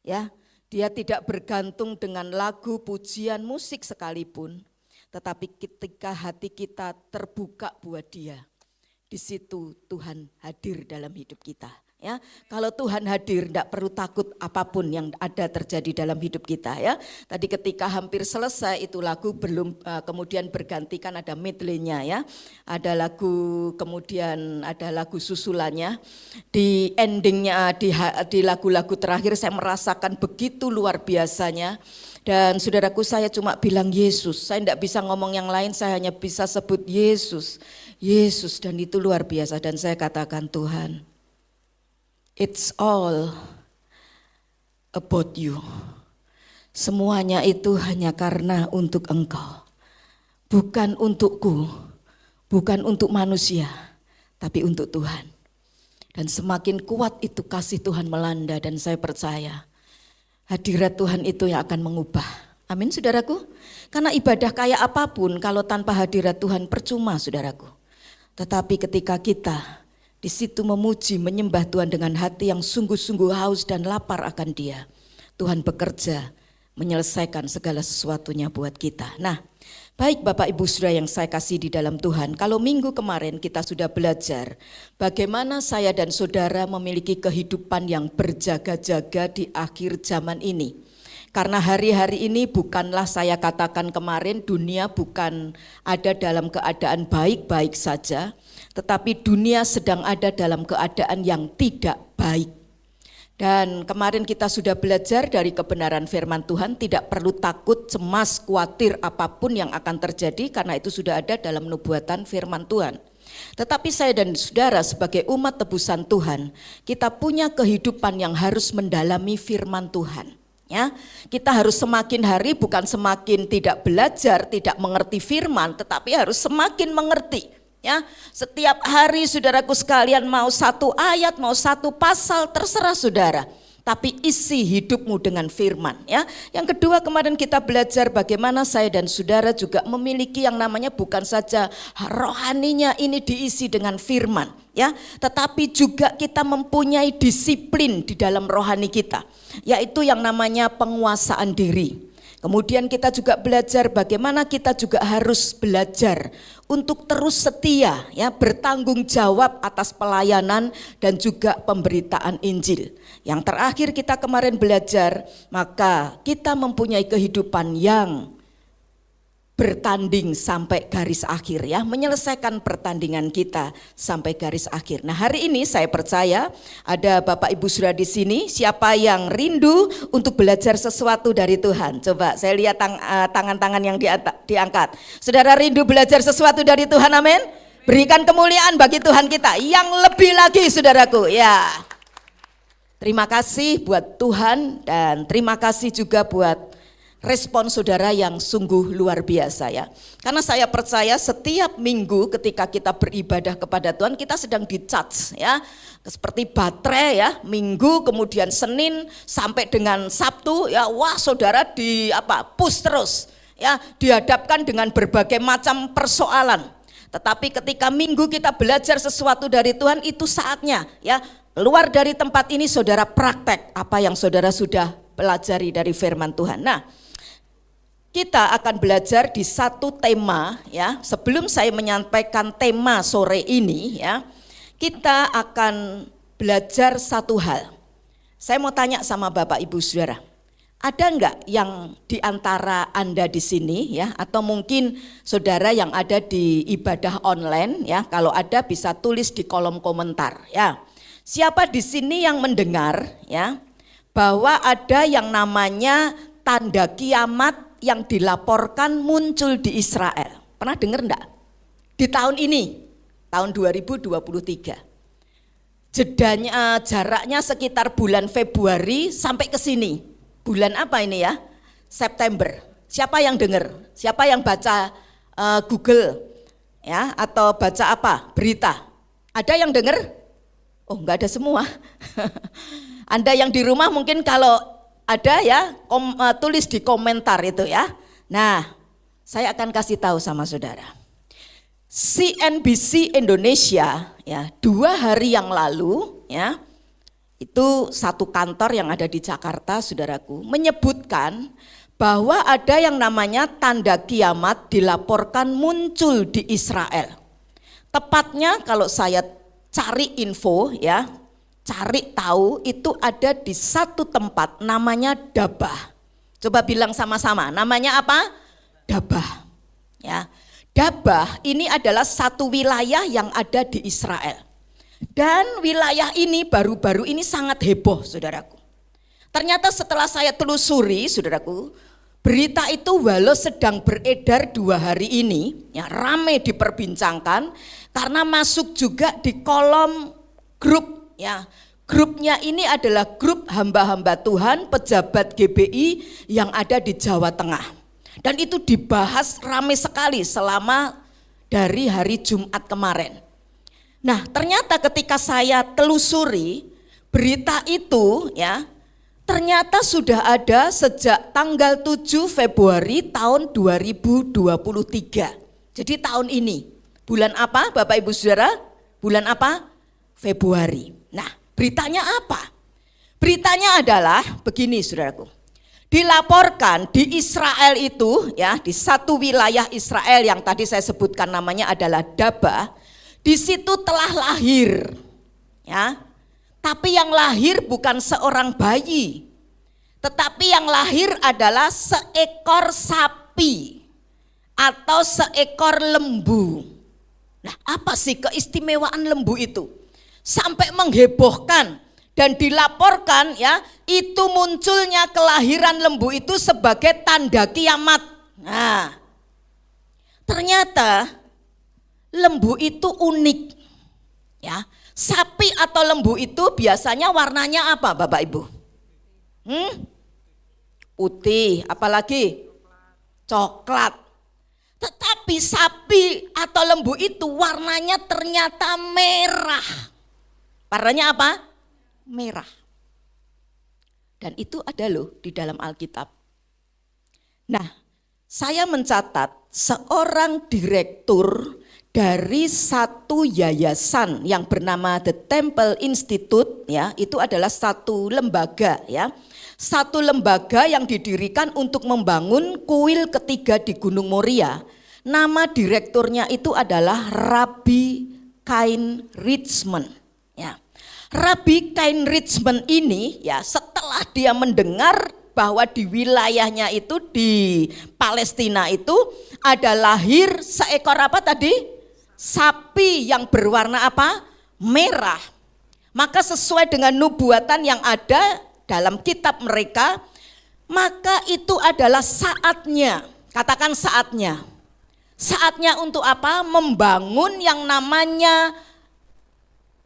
Ya, dia tidak bergantung dengan lagu, pujian, musik sekalipun, tetapi ketika hati kita terbuka buat Dia, di situ Tuhan hadir dalam hidup kita. Ya, kalau Tuhan hadir tidak perlu takut apapun yang ada terjadi dalam hidup kita ya. Tadi ketika hampir selesai itu lagu belum kemudian bergantikan ada medley-nya ya. Ada lagu kemudian ada lagu susulannya. Di endingnya di lagu-lagu terakhir saya merasakan begitu luar biasanya. Dan saudaraku saya cuma bilang Yesus. Saya tidak bisa ngomong yang lain, saya hanya bisa sebut Yesus. Yesus dan itu luar biasa dan saya katakan Tuhan, it's all about you. Semuanya itu hanya karena untuk Engkau. Bukan untukku, bukan untuk manusia, tapi untuk Tuhan. Dan semakin kuat itu kasih Tuhan melanda dan saya percaya hadirat Tuhan itu yang akan mengubah. Amin saudaraku. Karena ibadah kayak apapun kalau tanpa hadirat Tuhan percuma saudaraku. Tetapi ketika kita Di situ memuji, menyembah Tuhan dengan hati yang sungguh-sungguh haus dan lapar akan Dia. Tuhan bekerja menyelesaikan segala sesuatunya buat kita. Nah, baik Bapak Ibu Saudara yang saya kasih di dalam Tuhan, kalau minggu kemarin kita sudah belajar bagaimana saya dan saudara memiliki kehidupan yang berjaga-jaga di akhir zaman ini. Karena hari-hari ini bukanlah saya katakan kemarin dunia bukan ada dalam keadaan baik-baik saja, tetapi dunia sedang ada dalam keadaan yang tidak baik. Dan kemarin kita sudah belajar dari kebenaran firman Tuhan, tidak perlu takut, cemas, khawatir apapun yang akan terjadi karena itu sudah ada dalam nubuatan firman Tuhan. Tetapi saya dan saudara sebagai umat tebusan Tuhan, kita punya kehidupan yang harus mendalami firman Tuhan. Ya, kita harus semakin hari bukan semakin tidak belajar, tidak mengerti firman, tetapi harus semakin mengerti. Ya, setiap hari saudaraku sekalian mau satu ayat, mau satu pasal terserah saudara, tapi isi hidupmu dengan firman. Ya, yang kedua kemarin kita belajar bagaimana saya dan saudara juga memiliki yang namanya bukan saja rohaninya ini diisi dengan firman, ya, tetapi juga kita mempunyai disiplin di dalam rohani kita, yaitu yang namanya penguasaan diri. Kemudian kita juga belajar bagaimana kita juga harus belajar untuk terus setia, ya, bertanggung jawab atas pelayanan dan juga pemberitaan Injil. Yang terakhir kita kemarin belajar, maka kita mempunyai kehidupan yang bertanding sampai garis akhir, ya, menyelesaikan pertandingan kita sampai garis akhir. Nah, hari ini saya percaya ada Bapak Ibu Saudara di sini, siapa yang rindu untuk belajar sesuatu dari Tuhan? Coba saya lihat tangan-tangan yang diangkat. Saudara rindu belajar sesuatu dari Tuhan, amin? Berikan kemuliaan bagi Tuhan kita yang lebih lagi, saudaraku, ya. Terima kasih buat Tuhan dan terima kasih juga buat respon saudara yang sungguh luar biasa, ya. Karena saya percaya setiap minggu ketika kita beribadah kepada Tuhan kita sedang di-charge, ya. Seperti baterai, ya. Minggu kemudian Senin sampai dengan Sabtu, ya. Wah, saudara push terus, ya, dihadapkan dengan berbagai macam persoalan. Tetapi ketika minggu kita belajar sesuatu dari Tuhan, itu saatnya, ya, keluar dari tempat ini saudara praktek apa yang saudara sudah pelajari dari firman Tuhan. Nah, kita akan belajar di satu tema, ya. Sebelum saya menyampaikan tema sore ini, ya, kita akan belajar satu hal. Saya mau tanya sama Bapak Ibu Saudara, ada enggak yang di antara Anda di sini, ya, atau mungkin saudara yang ada di ibadah online, ya, kalau ada bisa tulis di kolom komentar, ya. Siapa di sini yang mendengar, ya, bahwa ada yang namanya tanda kiamat yang dilaporkan muncul di Israel? Pernah dengar enggak? Di tahun ini, tahun 2023. Jaraknya sekitar bulan Februari sampai ke sini. Bulan apa ini, ya? September. Siapa yang dengar? Siapa yang baca Google, ya, atau baca apa? Berita. Ada yang dengar? Oh, enggak ada semua. Anda yang di rumah mungkin kalau ada, ya, tulis di komentar itu, ya. Nah, saya akan kasih tahu sama saudara. CNBC Indonesia, ya, 2 hari yang lalu, ya, itu satu kantor yang ada di Jakarta, saudaraku, menyebutkan bahwa ada yang namanya tanda kiamat dilaporkan muncul di Israel. Tepatnya kalau saya cari info, ya, cari tahu, itu ada di satu tempat namanya Dabah. Coba bilang sama-sama, namanya apa? Dabah. Ya, Dabah ini adalah satu wilayah yang ada di Israel. Dan wilayah ini baru-baru ini sangat heboh, saudaraku. Ternyata setelah saya telusuri, saudaraku, berita itu walau sedang beredar 2 hari ini, ya, ramai diperbincangkan karena masuk juga di kolom grup, ya. Grupnya ini adalah grup hamba-hamba Tuhan, pejabat GBI yang ada di Jawa Tengah. Dan itu dibahas ramai sekali selama dari hari Jumat kemarin. Nah, ternyata ketika saya telusuri berita itu, ya, ternyata sudah ada sejak tanggal 7 Februari tahun 2023. Jadi tahun ini. Bulan apa Bapak Ibu Saudara? Bulan apa? Februari. Nah, beritanya apa? Beritanya adalah begini, saudaraku. Dilaporkan di Israel itu, ya, di satu wilayah Israel yang tadi saya sebutkan namanya adalah Daba, di situ telah lahir, ya. Tapi yang lahir bukan seorang bayi, tetapi yang lahir adalah seekor sapi atau seekor lembu. Nah, apa sih keistimewaan lembu itu? Sampai menghebohkan dan dilaporkan, ya, itu munculnya kelahiran lembu itu sebagai tanda kiamat. Nah, ternyata lembu itu unik, ya. Sapi atau lembu itu biasanya warnanya apa, Bapak Ibu? Putih, apalagi coklat. Tetapi sapi atau lembu itu warnanya ternyata merah. Warnanya apa? Merah. Dan itu ada loh di dalam Alkitab. Nah, saya mencatat seorang direktur dari satu yayasan yang bernama The Temple Institute, ya, itu adalah satu lembaga, ya. Satu lembaga yang didirikan untuk membangun kuil ketiga di Gunung Moria. Nama direkturnya itu adalah Rabbi Cain Richmond, ya. Rabbi Cain Richmond ini, ya, setelah dia mendengar bahwa di wilayahnya itu di Palestina itu ada lahir seekor apa tadi? Sapi yang berwarna apa? Merah. Maka sesuai dengan nubuatan yang ada dalam kitab mereka, maka itu adalah saatnya, katakan saatnya. Saatnya untuk apa? Membangun yang namanya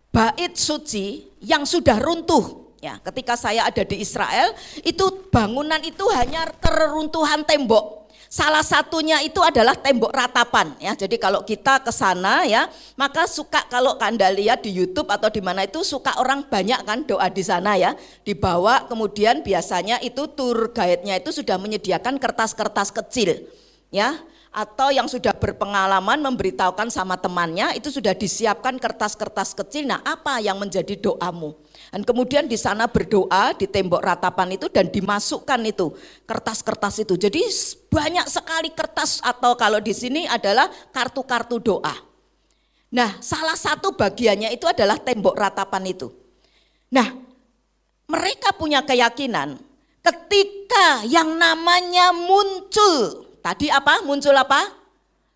bait suci yang sudah runtuh. Ya, ketika saya ada di Israel, itu bangunan itu hanya keruntuhan tembok. Salah satunya itu adalah tembok ratapan, ya. Jadi kalau kita ke sana, ya, maka suka kalau Anda lihat di YouTube atau di mana itu suka orang banyak kan doa di sana, ya. Dibawa, kemudian biasanya itu tour guide-nya itu sudah menyediakan kertas-kertas kecil, ya. Atau yang sudah berpengalaman memberitahukan sama temannya itu sudah disiapkan kertas-kertas kecil. Nah, apa yang menjadi doamu? Dan kemudian di sana berdoa di tembok ratapan itu dan dimasukkan itu kertas-kertas itu. Jadi banyak sekali kertas atau kalau di sini adalah kartu-kartu doa. Nah, salah satu bagiannya itu adalah tembok ratapan itu. Nah, mereka punya keyakinan ketika yang namanya muncul, tadi apa? Muncul apa?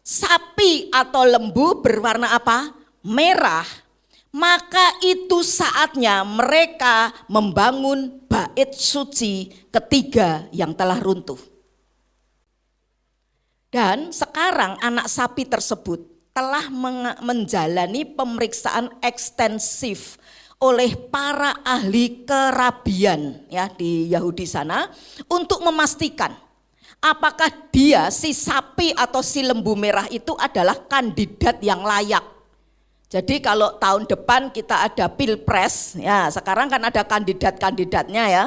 Sapi atau lembu berwarna apa? Merah. Maka itu saatnya mereka membangun bait suci ketiga yang telah runtuh. Dan sekarang anak sapi tersebut telah menjalani pemeriksaan ekstensif oleh para ahli kerabian, ya, di Yahudi sana untuk memastikan apakah dia, si sapi atau si lembu merah itu adalah kandidat yang layak. Jadi kalau tahun depan kita ada pilpres, ya sekarang kan ada kandidat-kandidatnya, ya.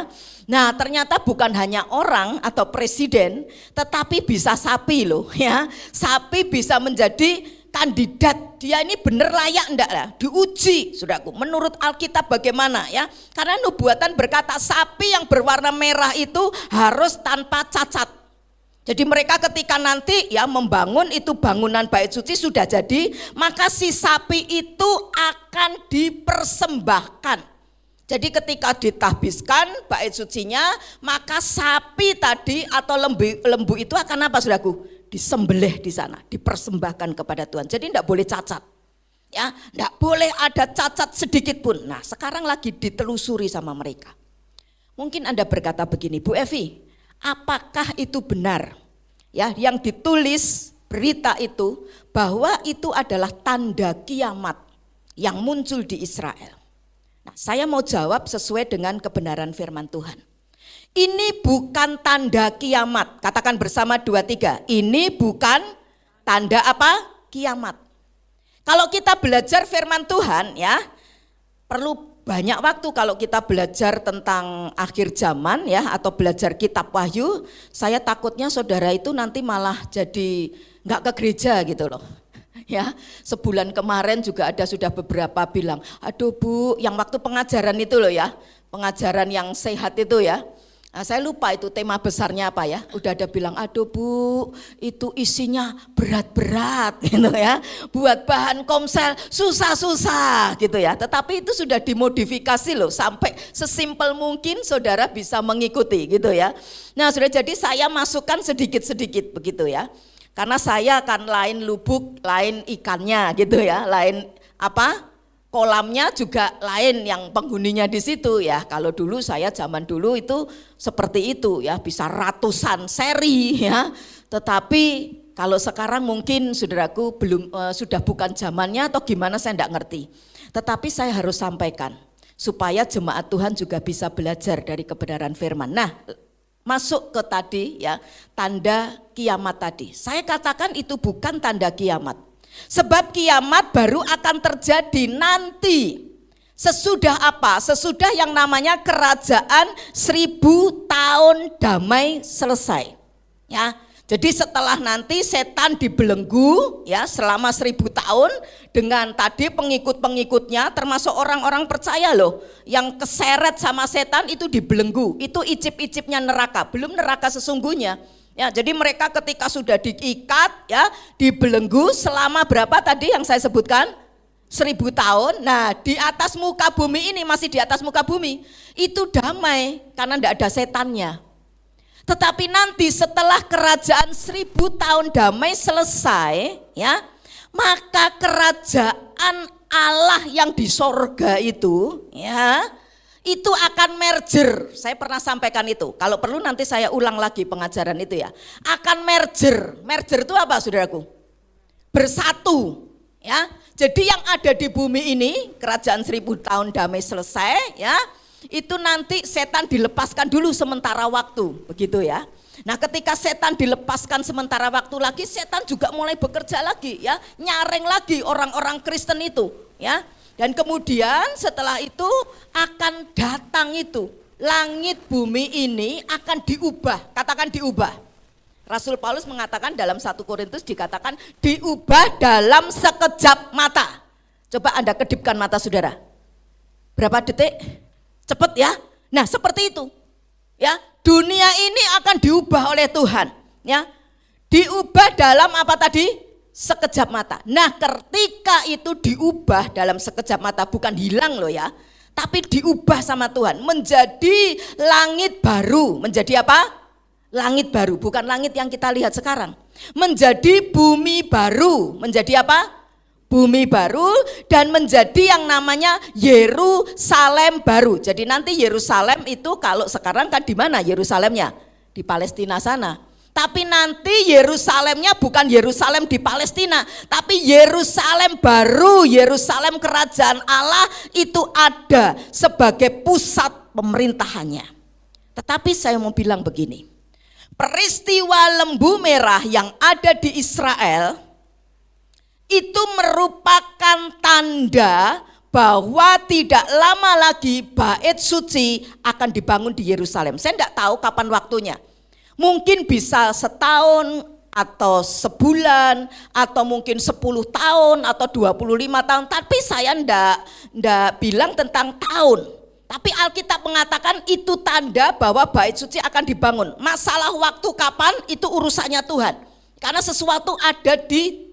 Nah, ternyata bukan hanya orang atau presiden, tetapi bisa sapi loh, ya. Sapi bisa menjadi kandidat. Dia ini benar layak enggak lah? Diuji, saudaraku. Menurut Alkitab bagaimana, ya? Karena nubuatan berkata sapi yang berwarna merah itu harus tanpa cacat. Jadi mereka ketika nanti, ya, membangun itu bangunan bait suci sudah jadi, maka si sapi itu akan dipersembahkan. Jadi ketika ditahbiskan bait sucinya, maka sapi tadi atau lembu itu akan apa, saudaraku? Disembelih di sana, dipersembahkan kepada Tuhan. Jadi tidak boleh cacat, ya, tidak boleh ada cacat sedikit pun. Nah, sekarang lagi ditelusuri sama mereka. Mungkin Anda berkata begini, Bu Evi, apakah itu benar, ya, yang ditulis berita itu bahwa itu adalah tanda kiamat yang muncul di Israel? Nah, saya mau jawab sesuai dengan kebenaran firman Tuhan. Ini bukan tanda kiamat. Katakan bersama 2, 3. Ini bukan tanda apa? Kiamat. Kalau kita belajar firman Tuhan, ya, perlu banyak waktu kalau kita belajar tentang akhir zaman, ya, atau belajar kitab Wahyu. Saya takutnya saudara itu nanti malah jadi nggak ke gereja gitu loh. Ya, sebulan kemarin juga ada sudah beberapa bilang, aduh Bu, yang waktu pengajaran itu loh ya, pengajaran yang sehat itu ya. Nah, saya lupa itu tema besarnya apa ya. Udah ada bilang, aduh Bu, itu isinya berat-berat gitu ya. Buat bahan komsel susah-susah gitu ya. Tetapi itu sudah dimodifikasi loh, sampai sesimpel mungkin saudara bisa mengikuti gitu ya. Nah sudah, jadi saya masukkan sedikit-sedikit begitu ya. Karena saya kan lain lubuk, lain ikannya gitu ya, lain kolamnya juga lain yang penghuninya di situ ya. Kalau dulu saya zaman dulu itu seperti itu ya, bisa ratusan seri ya. Tetapi kalau sekarang mungkin saudaraku belum sudah bukan zamannya atau gimana saya enggak ngerti. Tetapi saya harus sampaikan supaya jemaat Tuhan juga bisa belajar dari kebenaran firman. Nah, masuk ke tadi ya, tanda kiamat tadi. Saya katakan itu bukan tanda kiamat. Sebab kiamat baru akan terjadi nanti. Sesudah apa? Sesudah yang namanya kerajaan 1000 tahun damai selesai. Ya. Jadi setelah nanti setan dibelenggu ya selama 1000 tahun dengan tadi pengikut-pengikutnya, termasuk orang-orang percaya loh yang keseret sama setan itu dibelenggu. Itu icip-icipnya neraka, belum neraka sesungguhnya. Ya, jadi mereka ketika sudah diikat ya, dibelenggu selama berapa tadi yang saya sebutkan? 1000 tahun. Nah, di atas muka bumi ini, masih di atas muka bumi, itu damai karena tidak ada setannya. Tetapi nanti setelah kerajaan 1000 tahun damai selesai ya, maka kerajaan Allah yang di sorga itu ya, itu akan merger. Saya pernah sampaikan itu, kalau perlu nanti saya ulang lagi pengajaran itu ya. Akan merger. Merger itu apa saudaraku? Bersatu ya. Jadi yang ada di bumi ini, kerajaan 1000 tahun damai selesai ya, itu nanti setan dilepaskan dulu sementara waktu, begitu ya. Nah, ketika setan dilepaskan sementara waktu lagi, setan juga mulai bekerja lagi ya, nyaring lagi orang-orang Kristen itu ya. Dan kemudian setelah itu akan datang itu, langit bumi ini akan diubah, katakan diubah. Rasul Paulus mengatakan dalam 1 Korintus dikatakan diubah dalam sekejap mata. Coba Anda kedipkan mata saudara. Berapa detik? Cepet ya. Nah, seperti itu. Ya, dunia ini akan diubah oleh Tuhan, ya. Diubah dalam apa tadi? Sekejap mata. Nah, ketika itu diubah dalam sekejap mata, bukan hilang loh ya, tapi diubah sama Tuhan menjadi langit baru. Menjadi apa? Langit baru, bukan langit yang kita lihat sekarang. Menjadi bumi baru. Menjadi apa? Bumi baru, dan menjadi yang namanya Yerusalem baru. Jadi nanti Yerusalem itu kalau sekarang kan di mana Yerusalemnya? Di Palestina sana. Tapi nanti Yerusalemnya bukan Yerusalem di Palestina, tapi Yerusalem baru, Yerusalem kerajaan Allah itu ada sebagai pusat pemerintahannya. Tetapi saya mau bilang begini, peristiwa lembu merah yang ada di Israel itu merupakan tanda bahwa tidak lama lagi bait suci akan dibangun di Yerusalem. Saya tidak tahu kapan waktunya. Mungkin bisa setahun atau sebulan atau mungkin 10 tahun atau 25 tahun. Tapi saya tidak bilang tentang tahun. Tapi Alkitab mengatakan itu tanda bahwa bait suci akan dibangun. Masalah waktu kapan itu urusannya Tuhan. Karena sesuatu ada di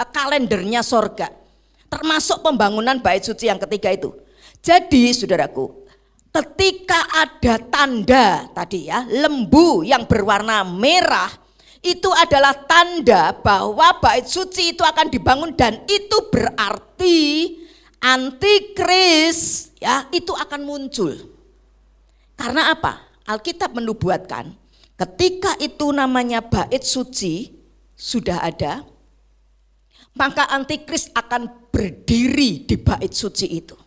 kalendernya sorga, termasuk pembangunan bait suci yang ketiga itu. Jadi saudaraku, ketika ada tanda tadi ya, lembu yang berwarna merah, itu adalah tanda bahwa bait suci itu akan dibangun, dan itu berarti antikris ya itu akan muncul. Karena apa? Alkitab menubuatkan ketika itu namanya bait suci sudah ada, maka antikris akan berdiri di bait suci itu.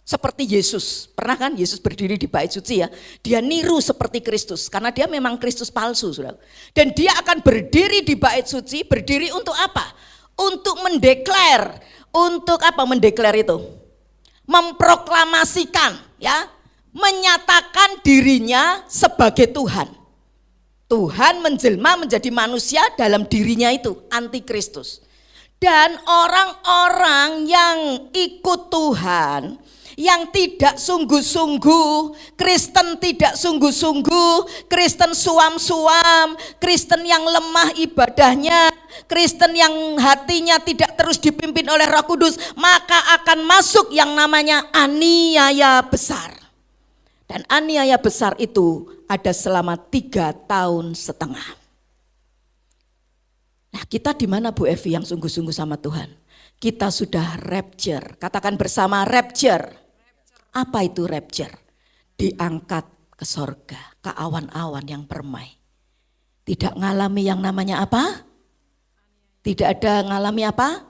Seperti Yesus, pernah kan Yesus berdiri di bait suci ya. Dia niru seperti Kristus, karena dia memang Kristus palsu, saudara. Dan dia akan berdiri di bait suci, berdiri untuk apa? Untuk mendeklar, untuk apa mendeklar itu? Memproklamasikan ya, menyatakan dirinya sebagai Tuhan. Tuhan menjelma menjadi manusia dalam dirinya itu, antikristus. Dan orang-orang yang ikut Tuhan, yang tidak sungguh-sungguh, Kristen tidak sungguh-sungguh, Kristen suam-suam, Kristen yang lemah ibadahnya, Kristen yang hatinya tidak terus dipimpin oleh Roh Kudus, maka akan masuk yang namanya aniaya besar. Dan aniaya besar itu ada selama 3 tahun setengah. Nah, kita di mana Bu Evi yang sungguh-sungguh sama Tuhan? Kita sudah rapture. Katakan bersama rapture. Apa itu rapture? Diangkat ke sorga, ke awan-awan yang permai. Tidak ngalami yang namanya apa? Tidak ada ngalami apa?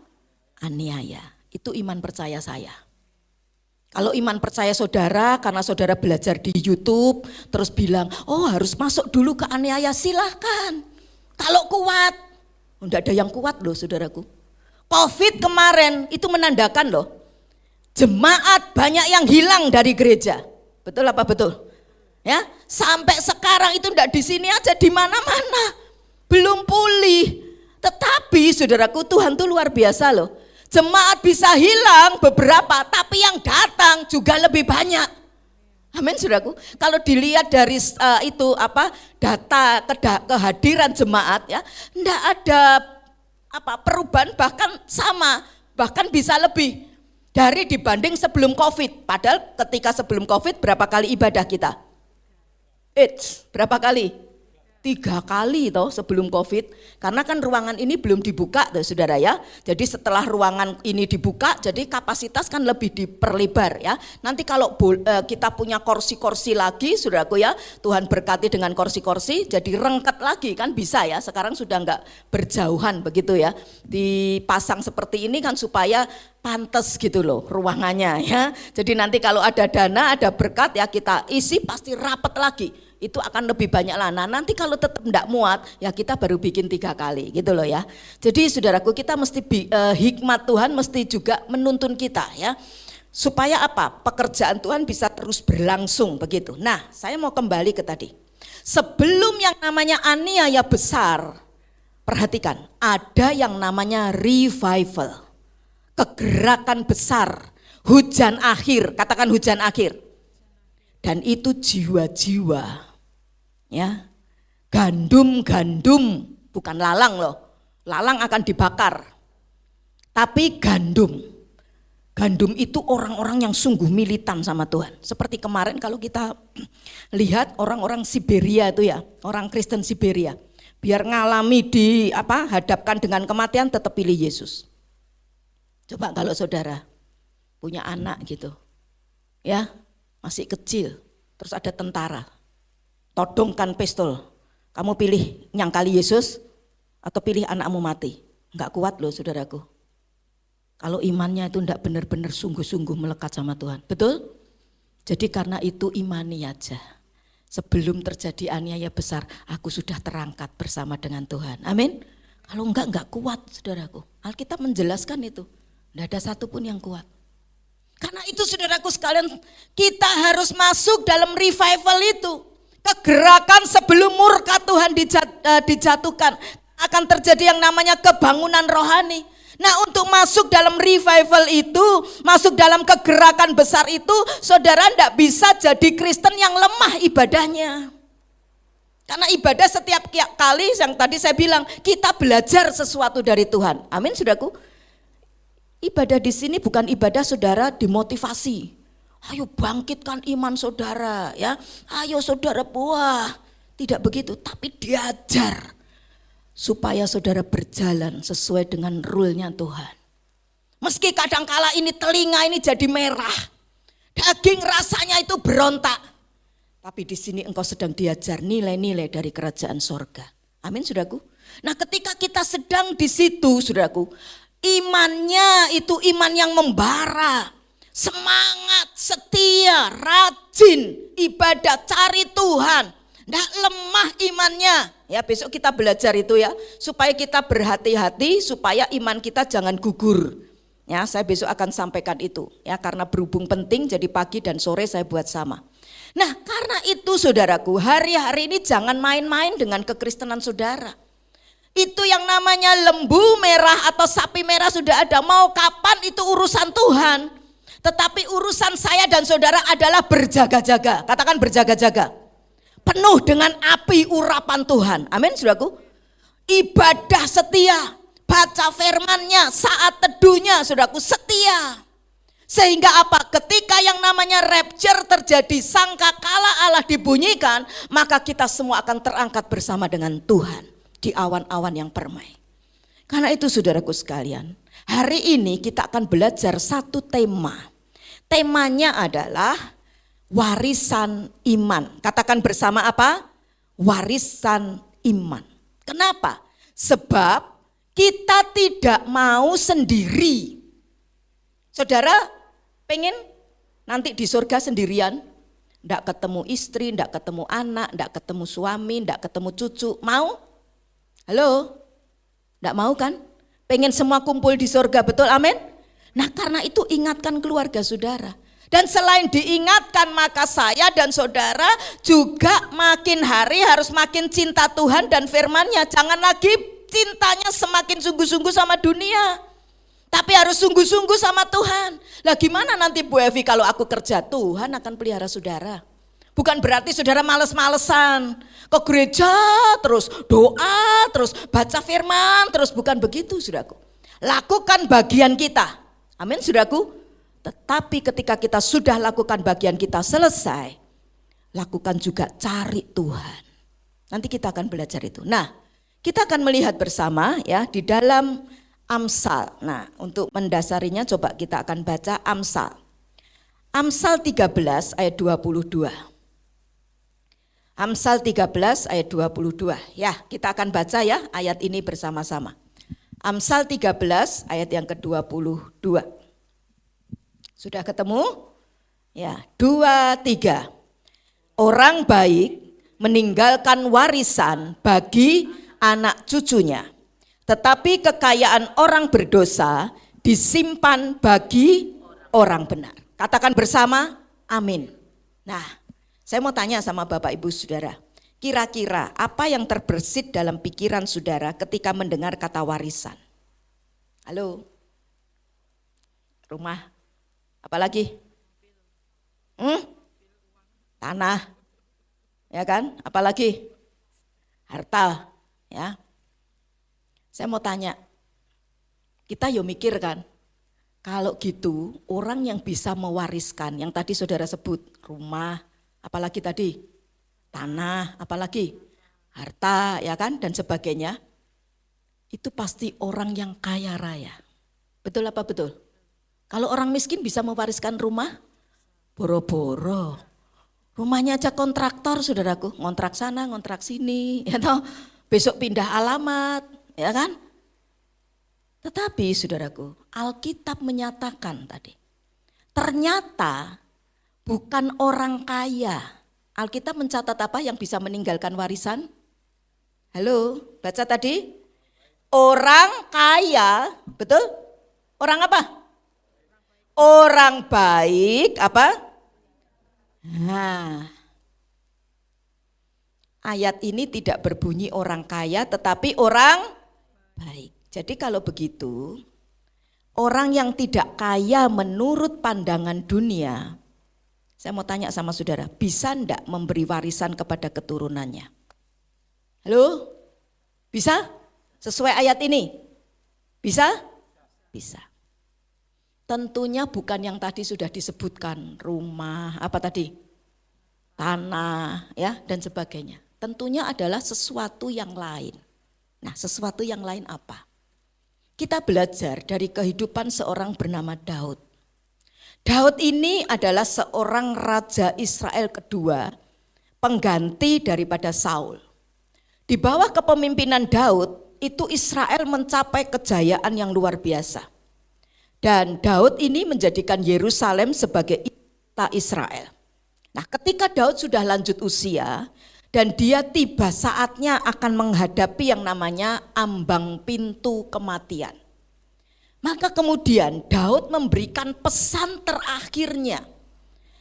Aniaya. Itu iman percaya saya. Kalau iman percaya saudara, karena saudara belajar di YouTube, terus bilang, oh harus masuk dulu ke aniaya, silahkan. Kalau kuat, enggak ada yang kuat loh saudaraku. Covid kemarin itu menandakan loh, jemaat banyak yang hilang dari gereja. Betul apa betul? Ya, sampai sekarang itu enggak di sini aja, di mana-mana. Belum pulih. Tetapi saudaraku, Tuhan tuh luar biasa loh. Jemaat bisa hilang beberapa, tapi yang datang juga lebih banyak. Amin saudaraku. Kalau dilihat dari data kehadiran jemaat ya, enggak ada perubahan, bahkan sama, bahkan bisa lebih dari dibanding sebelum Covid. Padahal ketika sebelum Covid berapa kali ibadah kita? Berapa kali? 3 kali toh sebelum Covid, karena kan ruangan ini belum dibuka tuh saudara ya. Jadi setelah ruangan ini dibuka, jadi kapasitas kan lebih diperlebar ya. Nanti kalau kita punya kursi-kursi lagi saudaraku ya, Tuhan berkati dengan kursi-kursi, jadi rengket lagi kan bisa ya. Sekarang sudah enggak berjauhan begitu ya. Dipasang seperti ini kan supaya pantes gitu loh ruangannya ya. Jadi nanti kalau ada dana, ada berkat ya kita isi pasti rapat lagi. Itu akan lebih banyak lah. Nah nanti kalau tetap enggak muat ya kita baru bikin 3 kali gitu loh ya. Jadi saudaraku, kita mesti hikmat Tuhan mesti juga menuntun kita ya. Supaya apa? Pekerjaan Tuhan bisa terus berlangsung begitu. Nah saya mau kembali ke tadi. Sebelum yang namanya aniaya besar, perhatikan, ada yang namanya revival. Kegerakan besar, hujan akhir, katakan hujan akhir. Dan itu jiwa-jiwa. Ya, gandum-gandum, bukan lalang loh. Lalang akan dibakar. Tapi gandum. Gandum itu orang-orang yang sungguh militan sama Tuhan. Seperti kemarin kalau kita lihat orang-orang Siberia itu ya, orang Kristen Siberia. Biar ngalami hadapkan dengan kematian tetap pilih Yesus. Coba kalau saudara punya anak gitu. Ya, masih kecil, terus ada tentara. Todongkan pistol, kamu pilih nyangkali Yesus atau pilih anakmu mati? Enggak kuat loh saudaraku. Kalau imannya itu enggak benar-benar sungguh-sungguh melekat sama Tuhan, betul? Jadi karena itu imani aja. Sebelum terjadi aniaya besar, aku sudah terangkat bersama dengan Tuhan. Amin. Kalau enggak kuat saudaraku. Alkitab menjelaskan itu, enggak ada satupun yang kuat. Karena itu saudaraku sekalian, kita harus masuk dalam revival itu. Kegerakan sebelum murka Tuhan dijatuhkan, akan terjadi yang namanya kebangunan rohani. Nah untuk masuk dalam revival itu, masuk dalam kegerakan besar itu, saudara tidak bisa jadi Kristen yang lemah ibadahnya. Karena ibadah setiap kali yang tadi saya bilang, kita belajar sesuatu dari Tuhan. Amin saudaraku. Ibadah di sini bukan ibadah saudara dimotivasi. Ayo bangkitkan iman saudara ya. Ayo saudara tidak begitu, tapi diajar supaya saudara berjalan sesuai dengan rule-nya Tuhan. Meski kadangkala ini telinga ini jadi merah, daging rasanya itu berontak, tapi di sini engkau sedang diajar nilai-nilai dari kerajaan sorga. Amin saudaraku. Nah ketika kita sedang di situ saudaraku, imannya itu iman yang membara, semangat, setia, rajin, ibadah, cari Tuhan, tidak lemah imannya. Ya besok kita belajar itu ya, supaya kita berhati-hati, supaya iman kita jangan gugur. Ya saya besok akan sampaikan itu, ya karena berhubung penting, jadi pagi dan sore saya buat sama. Nah karena itu saudaraku, hari-hari ini jangan main-main dengan kekristenan saudara. Itu yang namanya lembu merah atau sapi merah sudah ada. Mau kapan itu urusan Tuhan. Tetapi urusan saya dan saudara adalah berjaga-jaga. Katakan berjaga-jaga. Penuh dengan api urapan Tuhan. Amin saudaraku. Ibadah setia. Baca firman-Nya, saat teduhnya saudaraku setia. Sehingga apa? Ketika yang namanya rapture terjadi, sangkakala Allah dibunyikan, maka kita semua akan terangkat bersama dengan Tuhan di awan-awan yang permai. Karena itu saudaraku sekalian, hari ini kita akan belajar satu tema. Temanya adalah warisan iman. Katakan bersama apa? Warisan iman. Kenapa? Sebab kita tidak mau sendiri. Saudara pengen nanti di surga sendirian, ndak ketemu istri, ndak ketemu anak, ndak ketemu suami, ndak ketemu cucu, mau? Halo? Ndak mau kan? Pengen semua kumpul di surga, betul amin? Nah karena itu ingatkan keluarga saudara. Dan selain diingatkan maka saya dan saudara juga makin hari harus makin cinta Tuhan dan firman-Nya. Jangan lagi cintanya semakin sungguh-sungguh sama dunia. Tapi harus sungguh-sungguh sama Tuhan. Lah gimana nanti Bu Evi kalau aku kerja? Tuhan akan pelihara saudara. Bukan berarti saudara males-malesan. Ke gereja terus, doa terus, baca firman terus. Bukan begitu saudaraku. Lakukan bagian kita. Amin saudaraku. Tetapi ketika kita sudah lakukan bagian kita selesai, lakukan juga cari Tuhan. Nanti kita akan belajar itu. Nah kita akan melihat bersama ya di dalam Amsal. Nah, untuk mendasarinya coba kita akan baca Amsal. Amsal 13 ayat 22. Amsal 13 ayat 22. Ya, kita akan baca ya ayat ini bersama-sama. Amsal 13 ayat yang ke-22. Sudah ketemu? Ya, 2, 3. Orang baik meninggalkan warisan bagi anak cucunya. Tetapi kekayaan orang berdosa disimpan bagi orang benar. Katakan bersama, amin. Nah, saya mau tanya sama Bapak Ibu Saudara. Kira-kira apa yang terbersit dalam pikiran saudara ketika mendengar kata warisan? Halo? Rumah? Apalagi? Tanah? Ya kan? Apalagi? Harta? Ya. Saya mau tanya, kita yo mikir kan, kalau gitu orang yang bisa mewariskan, yang tadi saudara sebut, rumah, apalagi tadi, tanah, apalagi, harta ya kan, dan sebagainya, itu pasti orang yang kaya raya. Betul apa betul? Kalau orang miskin bisa mewariskan rumah, boro-boro. Rumahnya aja kontraktor saudaraku, ngontrak sana, ngontrak sini, ya toh, besok pindah alamat. Ya kan? Tetapi saudaraku, Alkitab menyatakan tadi, ternyata bukan orang kaya. Alkitab mencatat apa yang bisa meninggalkan warisan? Halo, baca tadi. Orang kaya, betul? Orang apa? Orang baik, apa? Nah, ayat ini tidak berbunyi orang kaya tetapi orang baik. Jadi kalau begitu, orang yang tidak kaya menurut pandangan dunia, saya mau tanya sama saudara, bisa enggak memberi warisan kepada keturunannya? Halo? Bisa? Sesuai ayat ini? Bisa? Bisa. Tentunya bukan yang tadi sudah disebutkan, rumah, apa tadi? Tanah, ya, dan sebagainya. Tentunya adalah sesuatu yang lain. Nah, sesuatu yang lain apa? Kita belajar dari kehidupan seorang bernama Daud. Daud ini adalah seorang raja Israel kedua, pengganti daripada Saul. Di bawah kepemimpinan Daud, itu Israel mencapai kejayaan yang luar biasa. Dan Daud ini menjadikan Yerusalem sebagai kota Israel. Nah, ketika Daud sudah lanjut usia, dan dia tiba saatnya akan menghadapi yang namanya ambang pintu kematian. Maka kemudian Daud memberikan pesan terakhirnya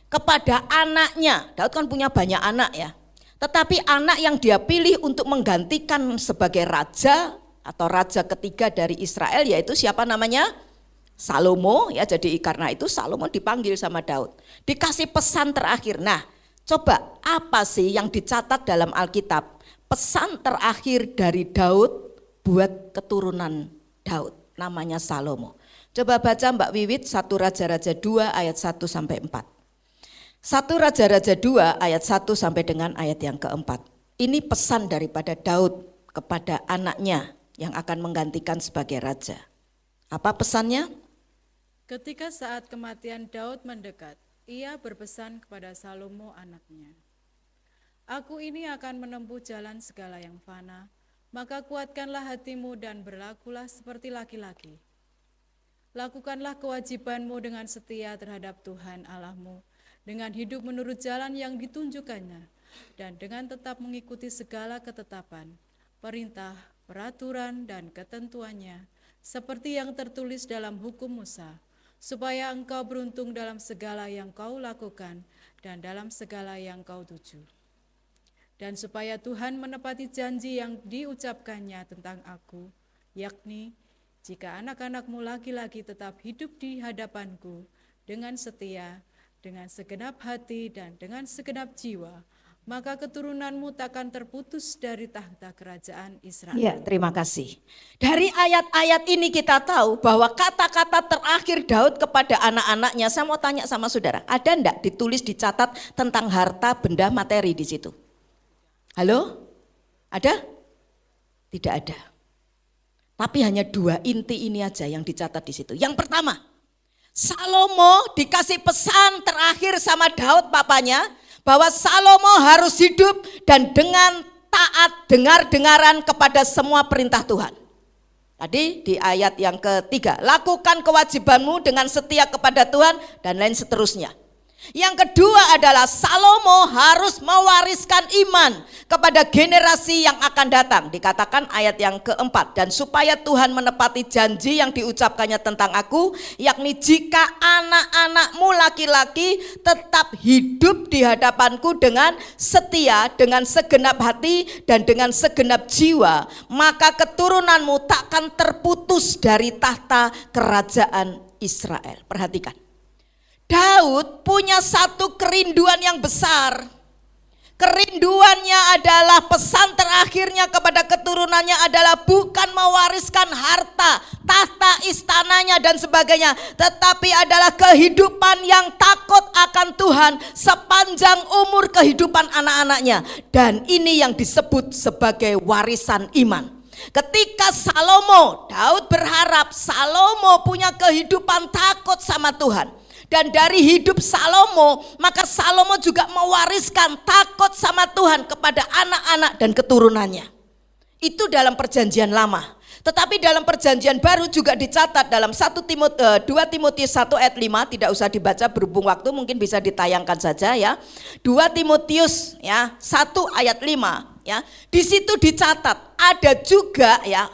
kepada anaknya. Daud kan punya banyak anak ya. Tetapi anak yang dia pilih untuk menggantikan sebagai raja atau raja ketiga dari Israel, yaitu siapa namanya? Salomo ya. Jadi karena itu Salomo dipanggil sama Daud, dikasih pesan terakhir. Nah, coba apa sih yang dicatat dalam Alkitab? Pesan terakhir dari Daud buat keturunan Daud, namanya Salomo. Coba baca Mbak Wiwit 1 Raja-Raja 2 ayat 1 sampai 4. 1 Raja-Raja 2 ayat 1 sampai dengan ayat yang keempat. Ini pesan daripada Daud kepada anaknya yang akan menggantikan sebagai raja. Apa pesannya? Ketika saat kematian Daud mendekat, ia berpesan kepada Salomo anaknya, "Aku ini akan menempuh jalan segala yang fana, maka kuatkanlah hatimu dan berlakulah seperti laki-laki. Lakukanlah kewajibanmu dengan setia terhadap Tuhan Allahmu, dengan hidup menurut jalan yang ditunjukkannya, dan dengan tetap mengikuti segala ketetapan, perintah, peraturan, dan ketentuannya, seperti yang tertulis dalam hukum Musa, supaya engkau beruntung dalam segala yang kau lakukan dan dalam segala yang kau tuju. Dan supaya Tuhan menepati janji yang diucapkannya tentang aku, yakni, jika anak-anakmu laki-laki tetap hidup di hadapanku dengan setia, dengan segenap hati dan dengan segenap jiwa, maka keturunanmu takkan terputus dari tahta kerajaan Israel." Ya, terima kasih. Dari ayat-ayat ini kita tahu bahwa kata-kata terakhir Daud kepada anak-anaknya, saya mau tanya sama saudara, ada enggak ditulis dicatat tentang harta, benda, materi di situ? Halo? Ada? Tidak ada. Tapi hanya 2 inti ini aja yang dicatat di situ. Yang pertama, Salomo dikasih pesan terakhir sama Daud papanya, bahwa Salomo harus hidup dan dengan taat dengar-dengaran kepada semua perintah Tuhan. Tadi di ayat yang ketiga, lakukan kewajibanmu dengan setia kepada Tuhan dan lain seterusnya. Yang kedua adalah Salomo harus mewariskan iman kepada generasi yang akan datang. Dikatakan ayat yang keempat, dan supaya Tuhan menepati janji yang diucapkannya tentang aku, yakni jika anak-anakmu laki-laki tetap hidup di hadapanku dengan setia, dengan segenap hati dan dengan segenap jiwa, maka keturunanmu takkan terputus dari tahta kerajaan Israel. Perhatikan, Daud punya satu kerinduan yang besar. Kerinduannya adalah pesan terakhirnya kepada keturunannya adalah bukan mewariskan harta, tahta istananya dan sebagainya, tetapi adalah kehidupan yang takut akan Tuhan sepanjang umur kehidupan anak-anaknya. Dan ini yang disebut sebagai warisan iman. Ketika Daud berharap Salomo punya kehidupan takut sama Tuhan. Dan dari hidup Salomo, maka Salomo juga mewariskan takut sama Tuhan kepada anak-anak dan keturunannya. Itu dalam perjanjian lama. Tetapi dalam perjanjian baru juga dicatat dalam 2 Timotius 1 ayat 5, tidak usah dibaca berhubung waktu, mungkin bisa ditayangkan saja ya. 2 Timotius ya 1 ayat 5 ya. Di situ dicatat ada juga ya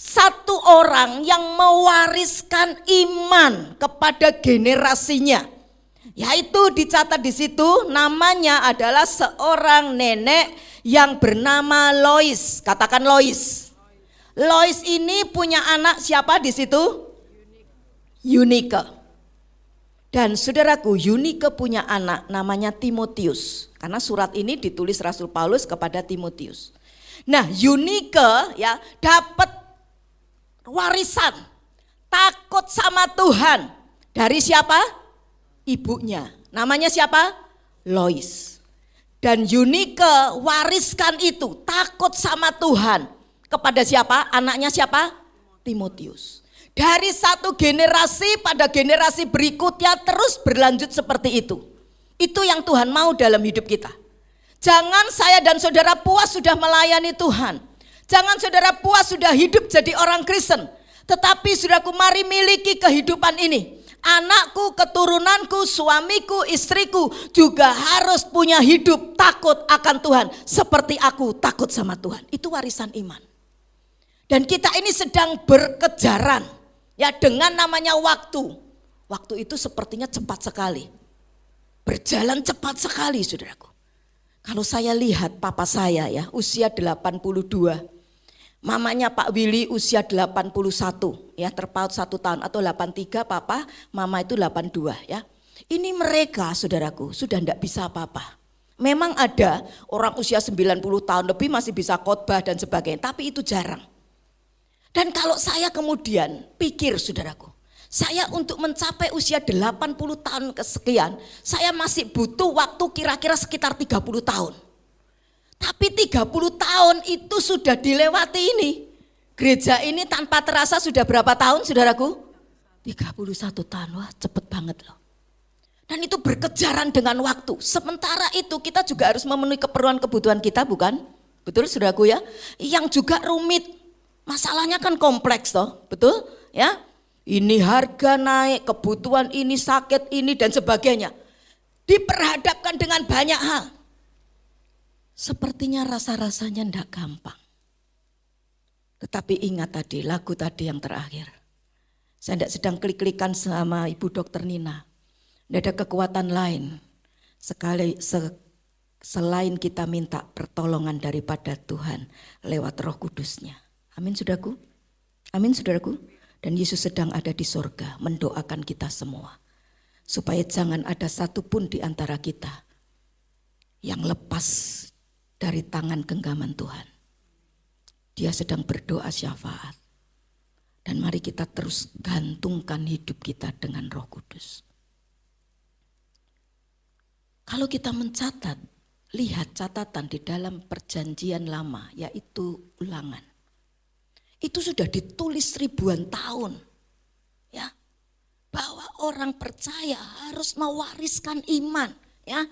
satu orang yang mewariskan iman kepada generasinya, yaitu dicatat di situ namanya adalah seorang nenek yang bernama Lois. Katakan Lois. Lois ini punya anak siapa di situ? Eunike. Dan saudaraku, Eunike punya anak namanya Timotius. Karena surat ini ditulis Rasul Paulus kepada Timotius. Nah, Eunike ya dapat warisan takut sama Tuhan dari siapa? Ibunya. Namanya siapa? Lois. Dan Eunike wariskan itu takut sama Tuhan kepada siapa? Anaknya siapa? Timotius. Dari satu generasi pada generasi berikutnya terus berlanjut seperti itu. Itu yang Tuhan mau dalam hidup kita. Jangan saya dan saudara puas sudah melayani Tuhan. Jangan saudara puas sudah hidup jadi orang Kristen. Tetapi saudaraku, mari miliki kehidupan ini. Anakku, keturunanku, suamiku, istriku juga harus punya hidup takut akan Tuhan. Seperti aku takut sama Tuhan. Itu warisan iman. Dan kita ini sedang berkejaran ya dengan namanya waktu. Waktu itu sepertinya cepat sekali. Berjalan cepat sekali saudaraku. Kalau saya lihat papa saya ya usia 82. Mamanya Pak Willy usia 81 ya, terpaut 1 tahun atau 83, papa mama itu 82 ya. Ini mereka saudaraku sudah tidak bisa apa-apa. Memang ada orang usia 90 tahun lebih masih bisa khotbah dan sebagainya, tapi itu jarang. Dan kalau saya kemudian pikir saudaraku, saya untuk mencapai usia 80 tahun kesekian, saya masih butuh waktu kira-kira sekitar 30 tahun. Tapi 30 tahun itu sudah dilewati ini. Gereja ini tanpa terasa sudah berapa tahun saudaraku? 31 tahun, wah cepet banget loh. Dan itu berkejaran dengan waktu. Sementara itu kita juga harus memenuhi keperluan kebutuhan kita, bukan? Betul saudaraku ya? Yang juga rumit. Masalahnya kan kompleks toh, betul? Ya, ini harga naik, kebutuhan ini, sakit ini dan sebagainya. Diperhadapkan dengan banyak hal. Sepertinya rasa-rasanya tidak gampang. Tetapi ingat tadi, lagu tadi yang terakhir. Saya tidak sedang klik-klikan sama Ibu Dokter Nina. Tidak ada kekuatan lain selain kita minta pertolongan daripada Tuhan lewat Roh Kudusnya. Amin saudaraku. Amin saudaraku. Dan Yesus sedang ada di sorga mendoakan kita semua. Supaya jangan ada satupun di antara kita yang lepas dari tangan genggaman Tuhan. Dia sedang berdoa syafaat. Dan mari kita terus gantungkan hidup kita dengan Roh Kudus. Kalau kita mencatat, lihat catatan di dalam perjanjian lama, yaitu Ulangan. Itu sudah ditulis ribuan tahun. Ya, bahwa orang percaya harus mewariskan iman. Ya,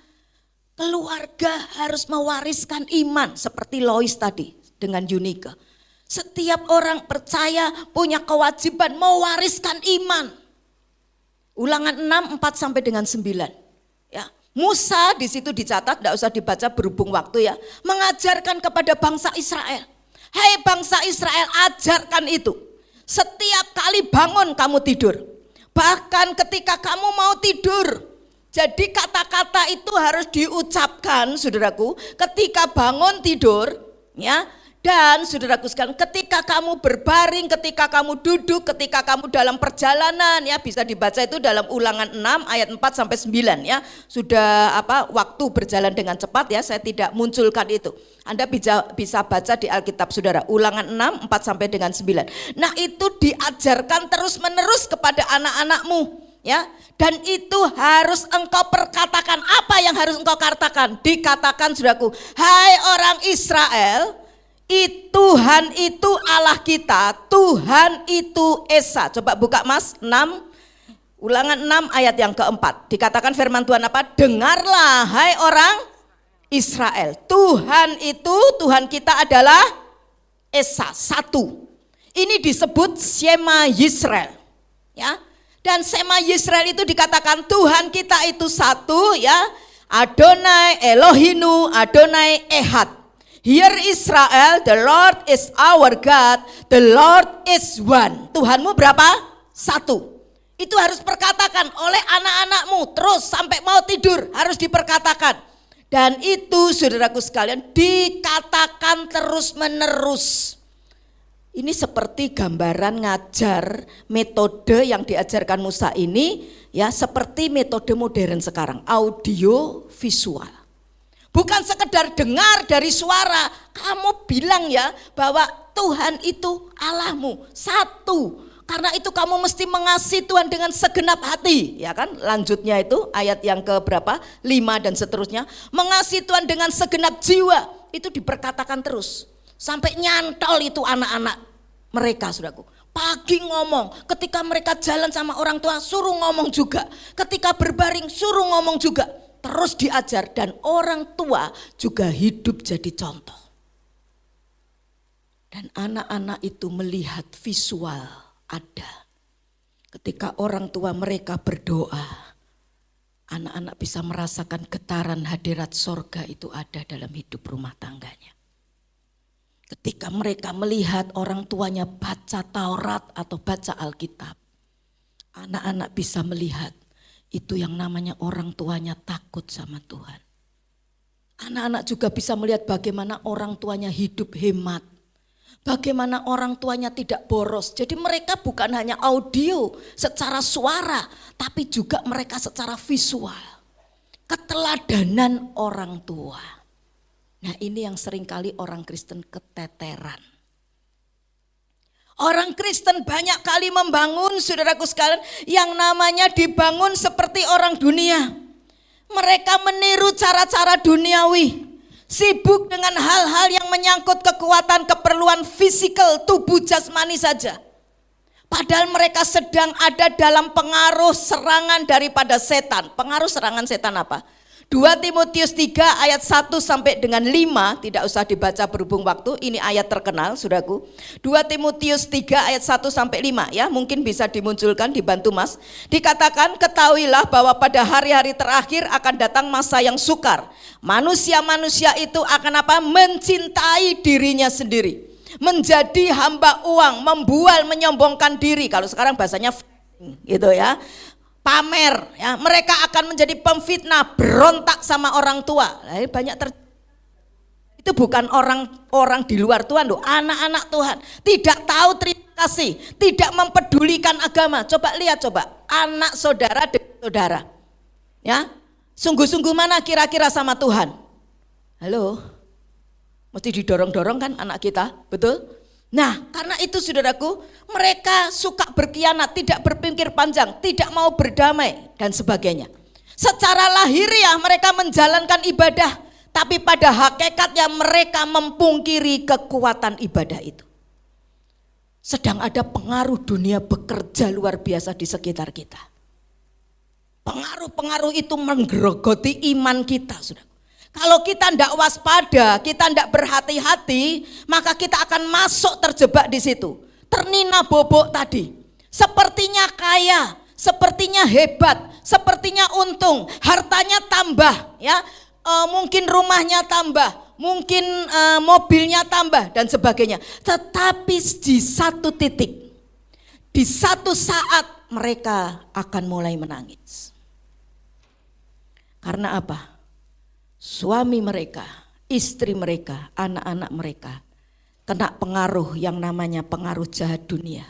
keluarga harus mewariskan iman seperti Lois tadi dengan Yunika. Setiap orang percaya punya kewajiban mewariskan iman. Ulangan 6, 4 sampai dengan 9. Ya, Musa di situ dicatat, tidak usah dibaca berhubung waktu ya. Mengajarkan kepada bangsa Israel. Hai bangsa Israel, ajarkan itu. Setiap kali bangun kamu tidur. Bahkan ketika kamu mau tidur. Jadi kata-kata itu harus diucapkan saudaraku ketika bangun tidur ya. Dan saudaraku sekalian, ketika kamu berbaring, ketika kamu duduk, ketika kamu dalam perjalanan ya, bisa dibaca itu dalam Ulangan 6 ayat 4 sampai 9 ya. Sudah waktu berjalan dengan cepat ya, saya tidak munculkan itu. Anda bisa baca di Alkitab saudara, Ulangan 6 4 sampai dengan 9. Nah, itu diajarkan terus-menerus kepada anak-anakmu ya. Dan itu harus engkau perkatakan. Apa yang harus engkau katakan? Dikatakan saudaraku, hai orang Israel, Tuhan itu Allah kita, Tuhan itu Esa. Coba buka Mas, 6, Ulangan 6 ayat yang keempat. Dikatakan firman Tuhan apa? Dengarlah hai orang Israel. Tuhan itu, Tuhan kita adalah Esa, satu. Ini disebut Shema Yisrael. Ya. Dan Shema Yisrael itu dikatakan Tuhan kita itu satu ya. Adonai Elohinu, Adonai Ehad. Hear Israel, the Lord is our God, the Lord is one. Tuhanmu berapa? Satu. Itu harus perkatakan oleh anak-anakmu terus sampai mau tidur harus diperkatakan. Dan itu saudaraku sekalian dikatakan terus menerus. Ini seperti gambaran ngajar metode yang diajarkan Musa ini ya, seperti metode modern sekarang, audio visual. Bukan sekedar dengar dari suara, kamu bilang ya bahwa Tuhan itu Allahmu, satu. Karena itu kamu mesti mengasihi Tuhan dengan segenap hati, ya kan? Lanjutnya itu ayat yang ke berapa? 5 dan seterusnya. Mengasihi Tuhan dengan segenap jiwa, itu diperkatakan terus. Sampai nyantol itu anak-anak mereka, saudaraku. Pagi ngomong, ketika mereka jalan sama orang tua suruh ngomong juga. Ketika berbaring suruh ngomong juga. Terus diajar dan orang tua juga hidup jadi contoh. Dan anak-anak itu melihat visual ada. Ketika orang tua mereka berdoa, anak-anak bisa merasakan getaran hadirat sorga itu ada dalam hidup rumah tangganya. Ketika mereka melihat orang tuanya baca Taurat atau baca Alkitab, anak-anak bisa melihat itu yang namanya orang tuanya takut sama Tuhan. Anak-anak juga bisa melihat bagaimana orang tuanya hidup hemat. Bagaimana orang tuanya tidak boros. Jadi mereka bukan hanya audio secara suara, tapi juga mereka secara visual. Keteladanan orang tua. Nah, ini yang seringkali orang Kristen keteteran. Orang Kristen banyak kali membangun, saudaraku sekalian, yang namanya dibangun seperti orang dunia. Mereka meniru cara-cara duniawi, sibuk dengan hal-hal yang menyangkut kekuatan keperluan fisikal tubuh jasmani saja. Padahal mereka sedang ada dalam pengaruh serangan daripada setan. Pengaruh serangan setan apa? 2 Timotius 3 ayat 1 sampai dengan 5, tidak usah dibaca berhubung waktu, ini ayat terkenal saudaraku. 2 Timotius 3 ayat 1 sampai 5 ya, mungkin bisa dimunculkan, dibantu Mas. Dikatakan, ketahuilah bahwa pada hari-hari terakhir akan datang masa yang sukar. Manusia-manusia itu akan apa? Mencintai dirinya sendiri, menjadi hamba uang, membual, menyombongkan diri. Kalau sekarang bahasanya gitu ya. Pamer ya, mereka akan menjadi pemfitnah, berontak sama orang tua. Nah, banyak itu bukan orang di luar Tuhan loh, anak-anak Tuhan tidak tahu terima kasih, tidak mempedulikan agama. Coba lihat, coba anak saudara dengan saudara ya, sungguh-sungguh mana kira-kira sama Tuhan? Halo, mesti didorong-dorong kan anak kita, betul? Nah, karena itu saudaraku, mereka suka berkhianat, tidak berpikir panjang, tidak mau berdamai dan sebagainya. Secara lahiriah mereka menjalankan ibadah, tapi pada hakikatnya mereka mempungkiri kekuatan ibadah itu. Sedang ada pengaruh dunia bekerja luar biasa di sekitar kita. Pengaruh-pengaruh itu menggerogoti iman kita, saudara. Kalau kita tidak waspada, kita tidak berhati-hati, maka kita akan masuk terjebak di situ. Ternina bobok tadi, sepertinya kaya, sepertinya hebat, sepertinya untung, hartanya tambah, ya, mungkin rumahnya tambah, mungkin mobilnya tambah dan sebagainya. Tetapi di satu titik, di satu saat mereka akan mulai menangis. Karena apa? Suami mereka, istri mereka, anak-anak mereka kena pengaruh yang namanya pengaruh jahat dunia.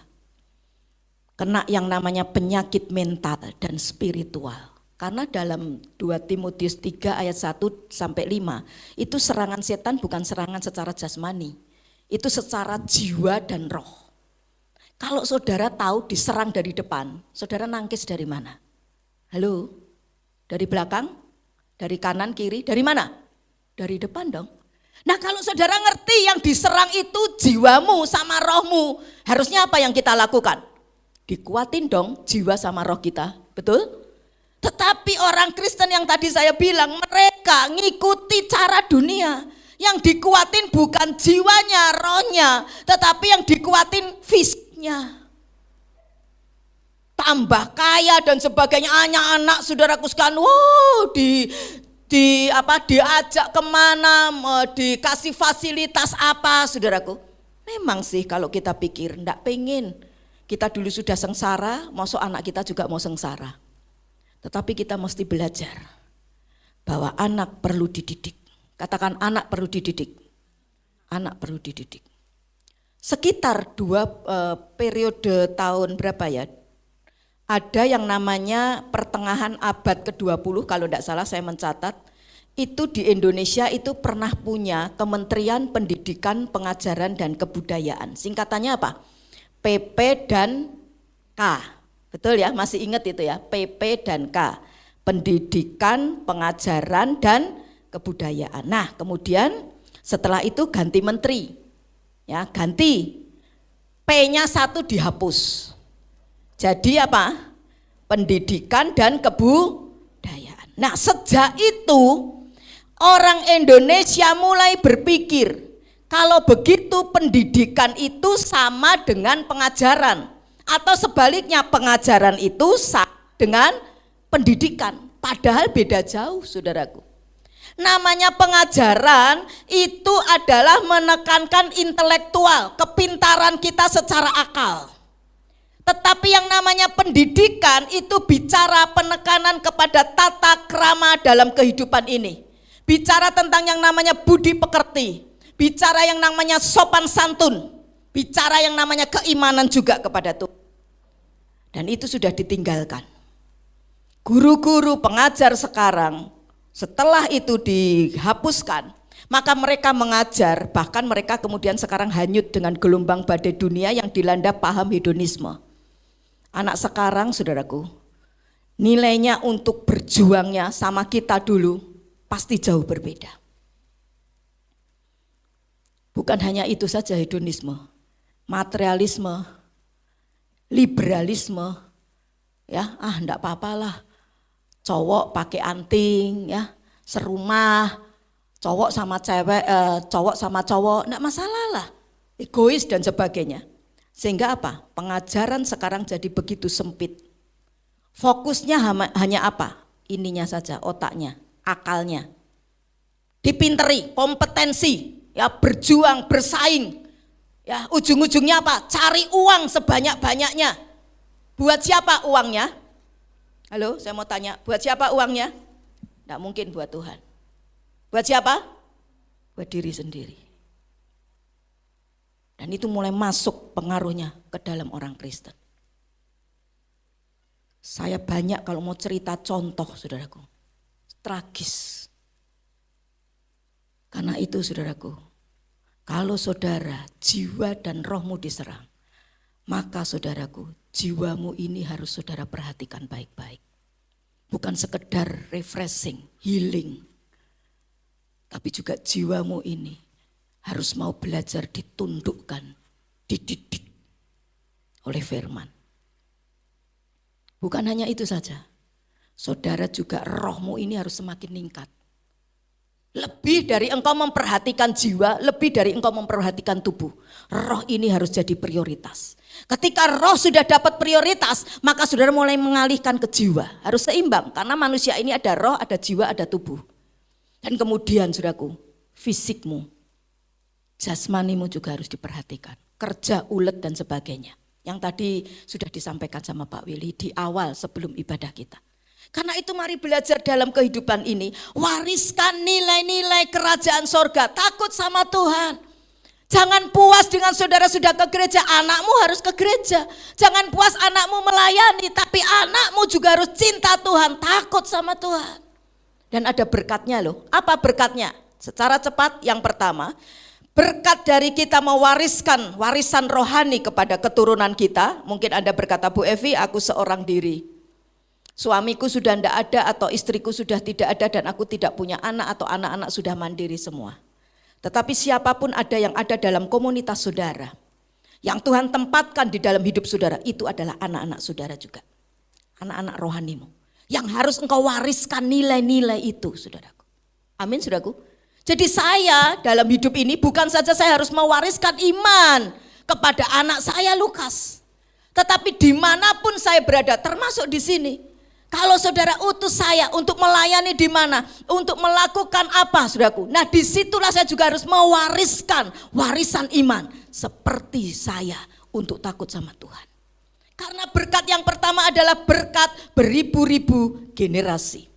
Kena yang namanya penyakit mental dan spiritual. Karena dalam 2 Timotius 3 ayat 1 sampai 5 itu serangan setan bukan serangan secara jasmani. Itu secara jiwa dan roh. Kalau saudara tahu diserang dari depan, saudara nangkis dari mana? Halo? Dari belakang? Dari kanan, kiri, dari mana? Dari depan dong. Nah, kalau saudara ngerti yang diserang itu jiwamu sama rohmu, harusnya apa yang kita lakukan? Dikuatin dong jiwa sama roh kita, betul? Tetapi orang Kristen yang tadi saya bilang, mereka ngikuti cara dunia. Yang dikuatin bukan jiwanya, rohnya, tetapi yang dikuatin fisiknya. Tambah kaya dan sebagainya, anak-anak saudaraku sekalian, diajak kemana, dikasih fasilitas apa saudaraku. Memang sih kalau kita pikir enggak pengen, kita dulu sudah sengsara, masuk anak kita juga mau sengsara. Tetapi kita mesti belajar bahwa anak perlu dididik. Katakan anak perlu dididik. Anak perlu dididik. Sekitar 2 periode tahun berapa ya? Ada yang namanya pertengahan abad ke-20, kalau tidak salah saya mencatat, itu di Indonesia itu pernah punya Kementerian Pendidikan, Pengajaran dan Kebudayaan. Singkatannya apa? PP dan K. Betul ya, masih ingat itu ya, PP dan K. Pendidikan, Pengajaran dan Kebudayaan. Nah, kemudian setelah itu ganti menteri. Ya, ganti. P-nya 1 dihapus. Jadi apa? Pendidikan dan Kebudayaan. Nah, sejak itu orang Indonesia mulai berpikir kalau begitu pendidikan itu sama dengan pengajaran, atau sebaliknya pengajaran itu sama dengan pendidikan. Padahal beda jauh, saudaraku. Namanya pengajaran itu adalah menekankan intelektual, kepintaran kita secara akal. Tetapi yang namanya pendidikan itu bicara penekanan kepada tata krama dalam kehidupan ini. Bicara tentang yang namanya budi pekerti, bicara yang namanya sopan santun, bicara yang namanya keimanan juga kepada Tuhan. Dan itu sudah ditinggalkan. Guru-guru pengajar sekarang setelah itu dihapuskan, maka mereka mengajar, bahkan mereka kemudian sekarang hanyut dengan gelombang badai dunia yang dilanda paham hedonisme. Anak sekarang, saudaraku, nilainya untuk berjuangnya sama kita dulu pasti jauh berbeda. Bukan hanya itu saja hedonisme, materialisme, liberalisme, ya enggak apa-apalah, cowok pakai anting, ya serumah, cowok sama cewek, cowok sama cowok, enggak masalah lah, egois dan sebagainya. Sehingga apa? Pengajaran sekarang jadi begitu sempit. Fokusnya hanya apa? Ininya saja, otaknya, akalnya. Dipinteri, kompetensi, ya berjuang, bersaing. Ya, ujung-ujungnya apa? Cari uang sebanyak-banyaknya. Buat siapa uangnya? Halo, saya mau tanya, buat siapa uangnya? Tidak mungkin buat Tuhan. Buat siapa? Buat diri sendiri. Dan itu mulai masuk pengaruhnya ke dalam orang Kristen. Saya banyak kalau mau cerita contoh, saudaraku, tragis. Karena itu, saudaraku, kalau saudara jiwa dan rohmu diserang, maka saudaraku, jiwamu ini harus saudara perhatikan baik-baik. Bukan sekedar refreshing, healing, tapi juga jiwamu ini harus mau belajar ditundukkan, dididik oleh firman. Bukan hanya itu saja, saudara juga rohmu ini harus semakin meningkat. Lebih dari engkau memperhatikan jiwa, lebih dari engkau memperhatikan tubuh. Roh ini harus jadi prioritas. Ketika roh sudah dapat prioritas, maka saudara mulai mengalihkan ke jiwa. Harus seimbang, karena manusia ini ada roh, ada jiwa, ada tubuh. Dan kemudian saudaraku, fisikmu, jasmanimu juga harus diperhatikan. Kerja, ulet dan sebagainya. Yang tadi sudah disampaikan sama Pak Willy di awal sebelum ibadah kita. Karena itu mari belajar dalam kehidupan ini, wariskan nilai-nilai kerajaan sorga, takut sama Tuhan. Jangan puas dengan saudara sudah ke gereja, anakmu harus ke gereja. Jangan puas anakmu melayani, tapi anakmu juga harus cinta Tuhan, takut sama Tuhan. Dan ada berkatnya loh. Apa berkatnya? Secara cepat, yang pertama, berkat dari kita mewariskan warisan rohani kepada keturunan kita. Mungkin Anda berkata, Bu Evi, aku seorang diri. Suamiku sudah tidak ada atau istriku sudah tidak ada dan aku tidak punya anak atau anak-anak sudah mandiri semua. Tetapi siapapun ada yang ada dalam komunitas saudara, yang Tuhan tempatkan di dalam hidup saudara, itu adalah anak-anak saudara juga. Anak-anak rohanimu. Yang harus engkau wariskan nilai-nilai itu, saudaraku. Amin, saudaraku. Jadi saya dalam hidup ini bukan saja saya harus mewariskan iman kepada anak saya Lukas. Tetapi dimanapun saya berada, termasuk di sini. Kalau saudara utus saya untuk melayani di mana, untuk melakukan apa, saudaraku. Nah, disitulah saya juga harus mewariskan warisan iman seperti saya untuk takut sama Tuhan. Karena berkat yang pertama adalah berkat beribu-ribu generasi.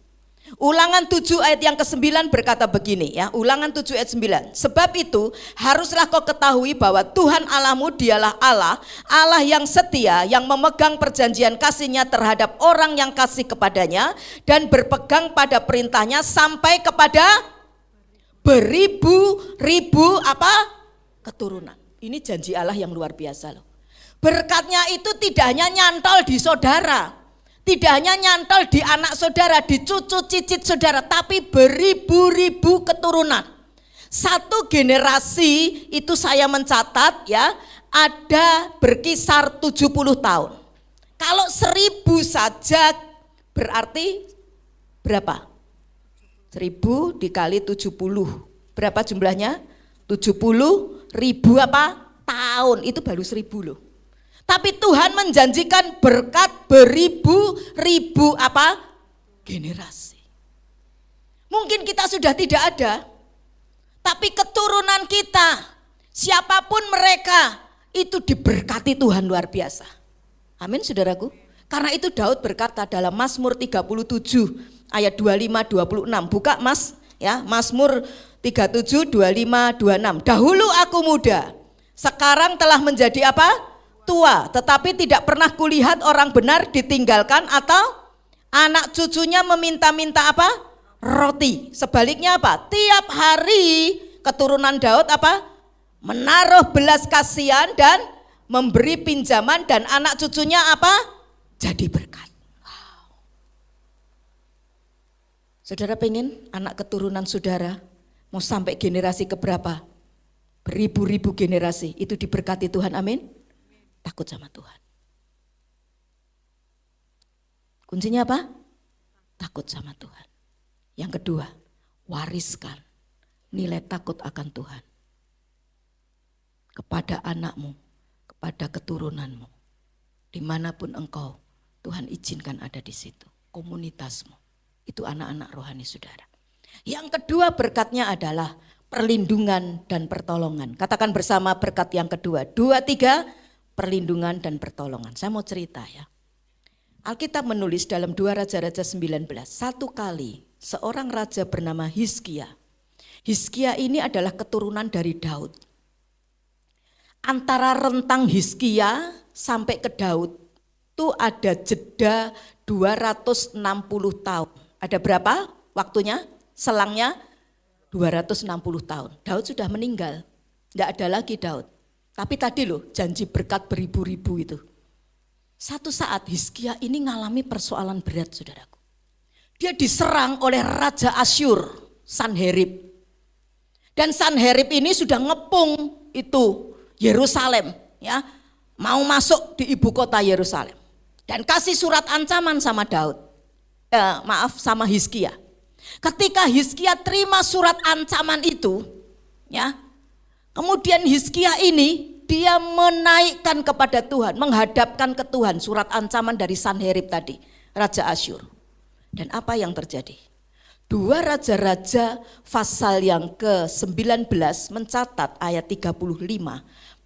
Ulangan 7 ayat yang ke-9 berkata begini ya, Ulangan 7 ayat 9. Sebab itu haruslah kau ketahui bahwa Tuhan Allahmu dialah Allah, Allah yang setia, yang memegang perjanjian kasihnya terhadap orang yang kasih kepadanya dan berpegang pada perintahnya sampai kepada beribu-ribu apa? Keturunan. Ini janji Allah yang luar biasa loh. Berkatnya itu tidak hanya nyantol di saudara. Tidak hanya nyantol di anak saudara, di cucu cicit saudara, tapi beribu-ribu keturunan. Satu generasi itu saya mencatat ya, ada berkisar 70 tahun. Kalau 1000 saja berarti berapa? 1000 dikali 70. Berapa jumlahnya? 70.000 apa? Tahun, itu baru 1000 loh. Tapi Tuhan menjanjikan berkat beribu-ribu apa? Generasi. Mungkin kita sudah tidak ada, tapi keturunan kita, siapapun mereka, itu diberkati Tuhan luar biasa. Amin, saudaraku. Karena itu Daud berkata dalam Mazmur 37 ayat 25-26. Buka Mas, ya, Mazmur 37, 25, 26. Dahulu aku muda, sekarang telah menjadi apa? Tua, tetapi tidak pernah kulihat orang benar ditinggalkan atau anak cucunya meminta-minta apa? Roti. Sebaliknya apa? Tiap hari keturunan Daud apa? Menaruh belas kasihan dan memberi pinjaman, dan anak cucunya apa? Jadi berkat. Wow. Saudara pengen anak keturunan saudara mau sampai generasi keberapa? Beribu-ribu generasi itu diberkati Tuhan, amin. Takut sama Tuhan. Kuncinya apa? Takut sama Tuhan. Yang kedua, wariskan nilai takut akan Tuhan kepada anakmu, kepada keturunanmu, dimanapun engkau, Tuhan izinkan ada di situ, komunitasmu, itu anak-anak rohani saudara. Yang kedua berkatnya adalah perlindungan dan pertolongan. Katakan bersama berkat yang kedua, 2, 3, perlindungan dan pertolongan. Saya mau cerita ya. Alkitab menulis dalam 2 Raja-Raja 19, satu kali seorang raja bernama Hizkia. Hizkia ini adalah keturunan dari Daud. Antara rentang Hizkia sampai ke Daud itu ada jeda 260 tahun. Ada berapa waktunya? Selangnya 260 tahun. Daud sudah meninggal, tidak ada lagi Daud. Tapi tadi loh janji berkat beribu-ribu itu. Satu saat Hizkia ini ngalami persoalan berat saudaraku. Dia diserang oleh Raja Asyur, Sanherib. Dan Sanherib ini sudah ngepung itu Yerusalem, ya, mau masuk di ibu kota Yerusalem dan kasih surat ancaman sama Daud, sama Hizkia. Ketika Hizkia terima surat ancaman itu, ya, kemudian Hizkia ini dia menaikkan kepada Tuhan, menghadapkan ke Tuhan surat ancaman dari Sanherib tadi, Raja Asyur. Dan apa yang terjadi? 2 Raja-Raja pasal yang ke-19 mencatat ayat 35.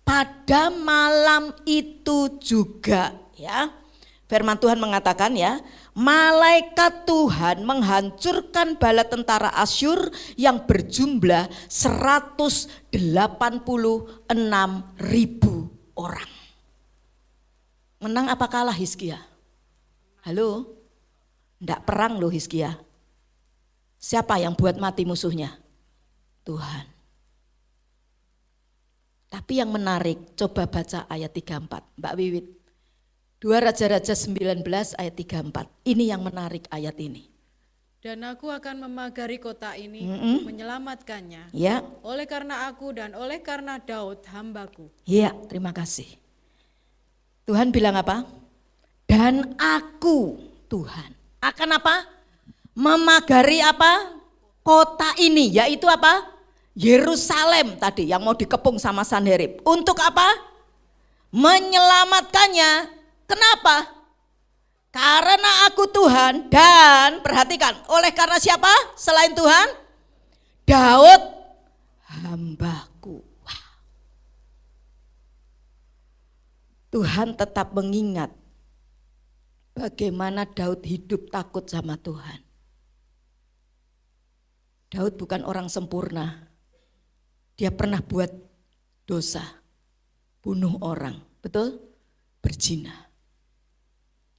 Pada malam itu juga, ya, firman Tuhan mengatakan, ya, malaikat Tuhan menghancurkan bala tentara Asyur yang berjumlah 186.000 orang. Menang apa kalah Hizkia? Halo? Enggak perang loh Hizkia. Siapa yang buat mati musuhnya? Tuhan. Tapi yang menarik, coba baca ayat 34, Mbak Wiwit. 2 Raja-Raja 19 ayat 34. Ini yang menarik ayat ini. Dan aku akan memagari kota ini untuk menyelamatkannya. Ya. Oleh karena aku dan oleh karena Daud hambaku. Ya, terima kasih. Tuhan bilang apa? Dan aku, Tuhan, akan apa? Memagari apa? Kota ini, yaitu apa? Yerusalem tadi yang mau dikepung sama Sanherib. Untuk apa? Menyelamatkannya. Kenapa? Karena aku Tuhan, dan perhatikan, oleh karena siapa selain Tuhan? Daud hambaku. Wah. Tuhan tetap mengingat bagaimana Daud hidup takut sama Tuhan. Daud bukan orang sempurna. Dia pernah buat dosa, bunuh orang, betul? Berzina.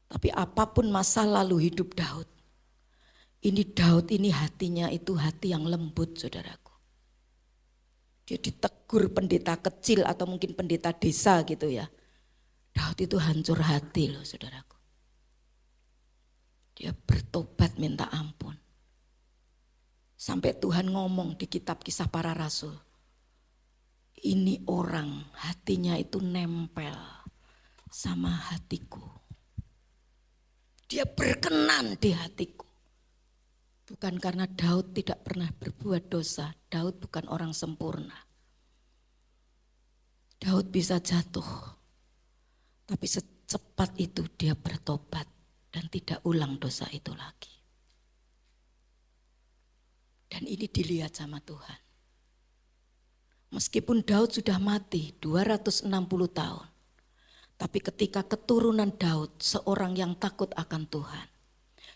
Tapi apapun masa lalu hidup Daud, Daud ini hatinya itu hati yang lembut saudaraku. Dia ditegur pendeta kecil atau mungkin pendeta desa gitu ya. Daud itu hancur hati loh saudaraku. Dia bertobat minta ampun. Sampai Tuhan ngomong di kitab Kisah Para Rasul. Ini orang hatinya itu nempel sama hatiku. Dia berkenan di hatiku. Bukan karena Daud tidak pernah berbuat dosa. Daud bukan orang sempurna. Daud bisa jatuh. Tapi secepat itu dia bertobat dan tidak ulang dosa itu lagi. Dan ini dilihat sama Tuhan. Meskipun Daud sudah mati 260 tahun. Tapi ketika keturunan Daud seorang yang takut akan Tuhan.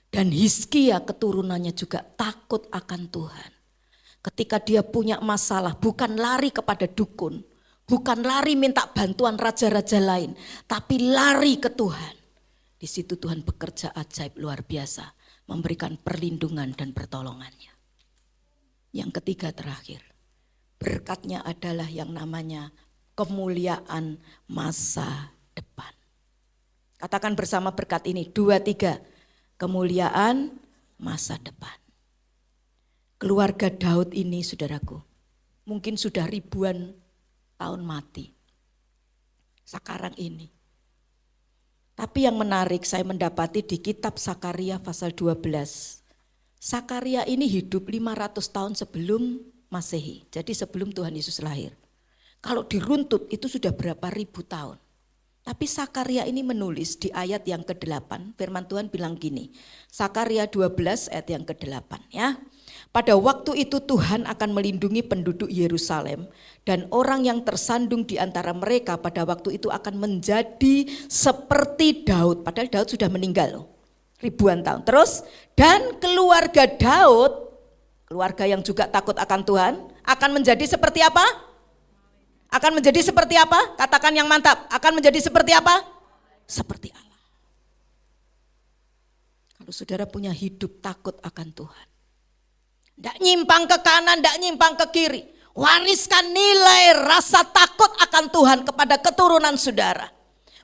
Dan Hizkia keturunannya juga takut akan Tuhan. Ketika dia punya masalah, bukan lari kepada dukun, bukan lari minta bantuan raja-raja lain, tapi lari ke Tuhan. Di situ Tuhan bekerja ajaib luar biasa, memberikan perlindungan dan pertolongannya. Yang ketiga terakhir, berkatnya adalah yang namanya kemuliaan masa depan. Katakan bersama berkat ini, 2, 3, kemuliaan masa depan. Keluarga Daud ini saudaraku, mungkin sudah ribuan tahun mati. Sekarang ini. Tapi yang menarik saya mendapati di kitab Sakaria pasal 12. Sakaria ini hidup 500 tahun sebelum Masehi. Jadi sebelum Tuhan Yesus lahir. Kalau diruntut itu sudah berapa ribu tahun. Tapi Sakaria ini menulis di ayat yang ke-8. Firman Tuhan bilang gini. Sakaria 12 ayat yang ke-8 ya. Pada waktu itu Tuhan akan melindungi penduduk Yerusalem dan orang yang tersandung di antara mereka pada waktu itu akan menjadi seperti Daud. Padahal Daud sudah meninggal ribuan tahun. Terus dan keluarga Daud, keluarga yang juga takut akan Tuhan, akan menjadi seperti apa? Akan menjadi seperti apa? Katakan yang mantap. Akan menjadi seperti apa? Seperti Allah. Kalau saudara punya hidup takut akan Tuhan, tidak nyimpang ke kanan, tidak nyimpang ke kiri. Wariskan nilai rasa takut akan Tuhan kepada keturunan saudara.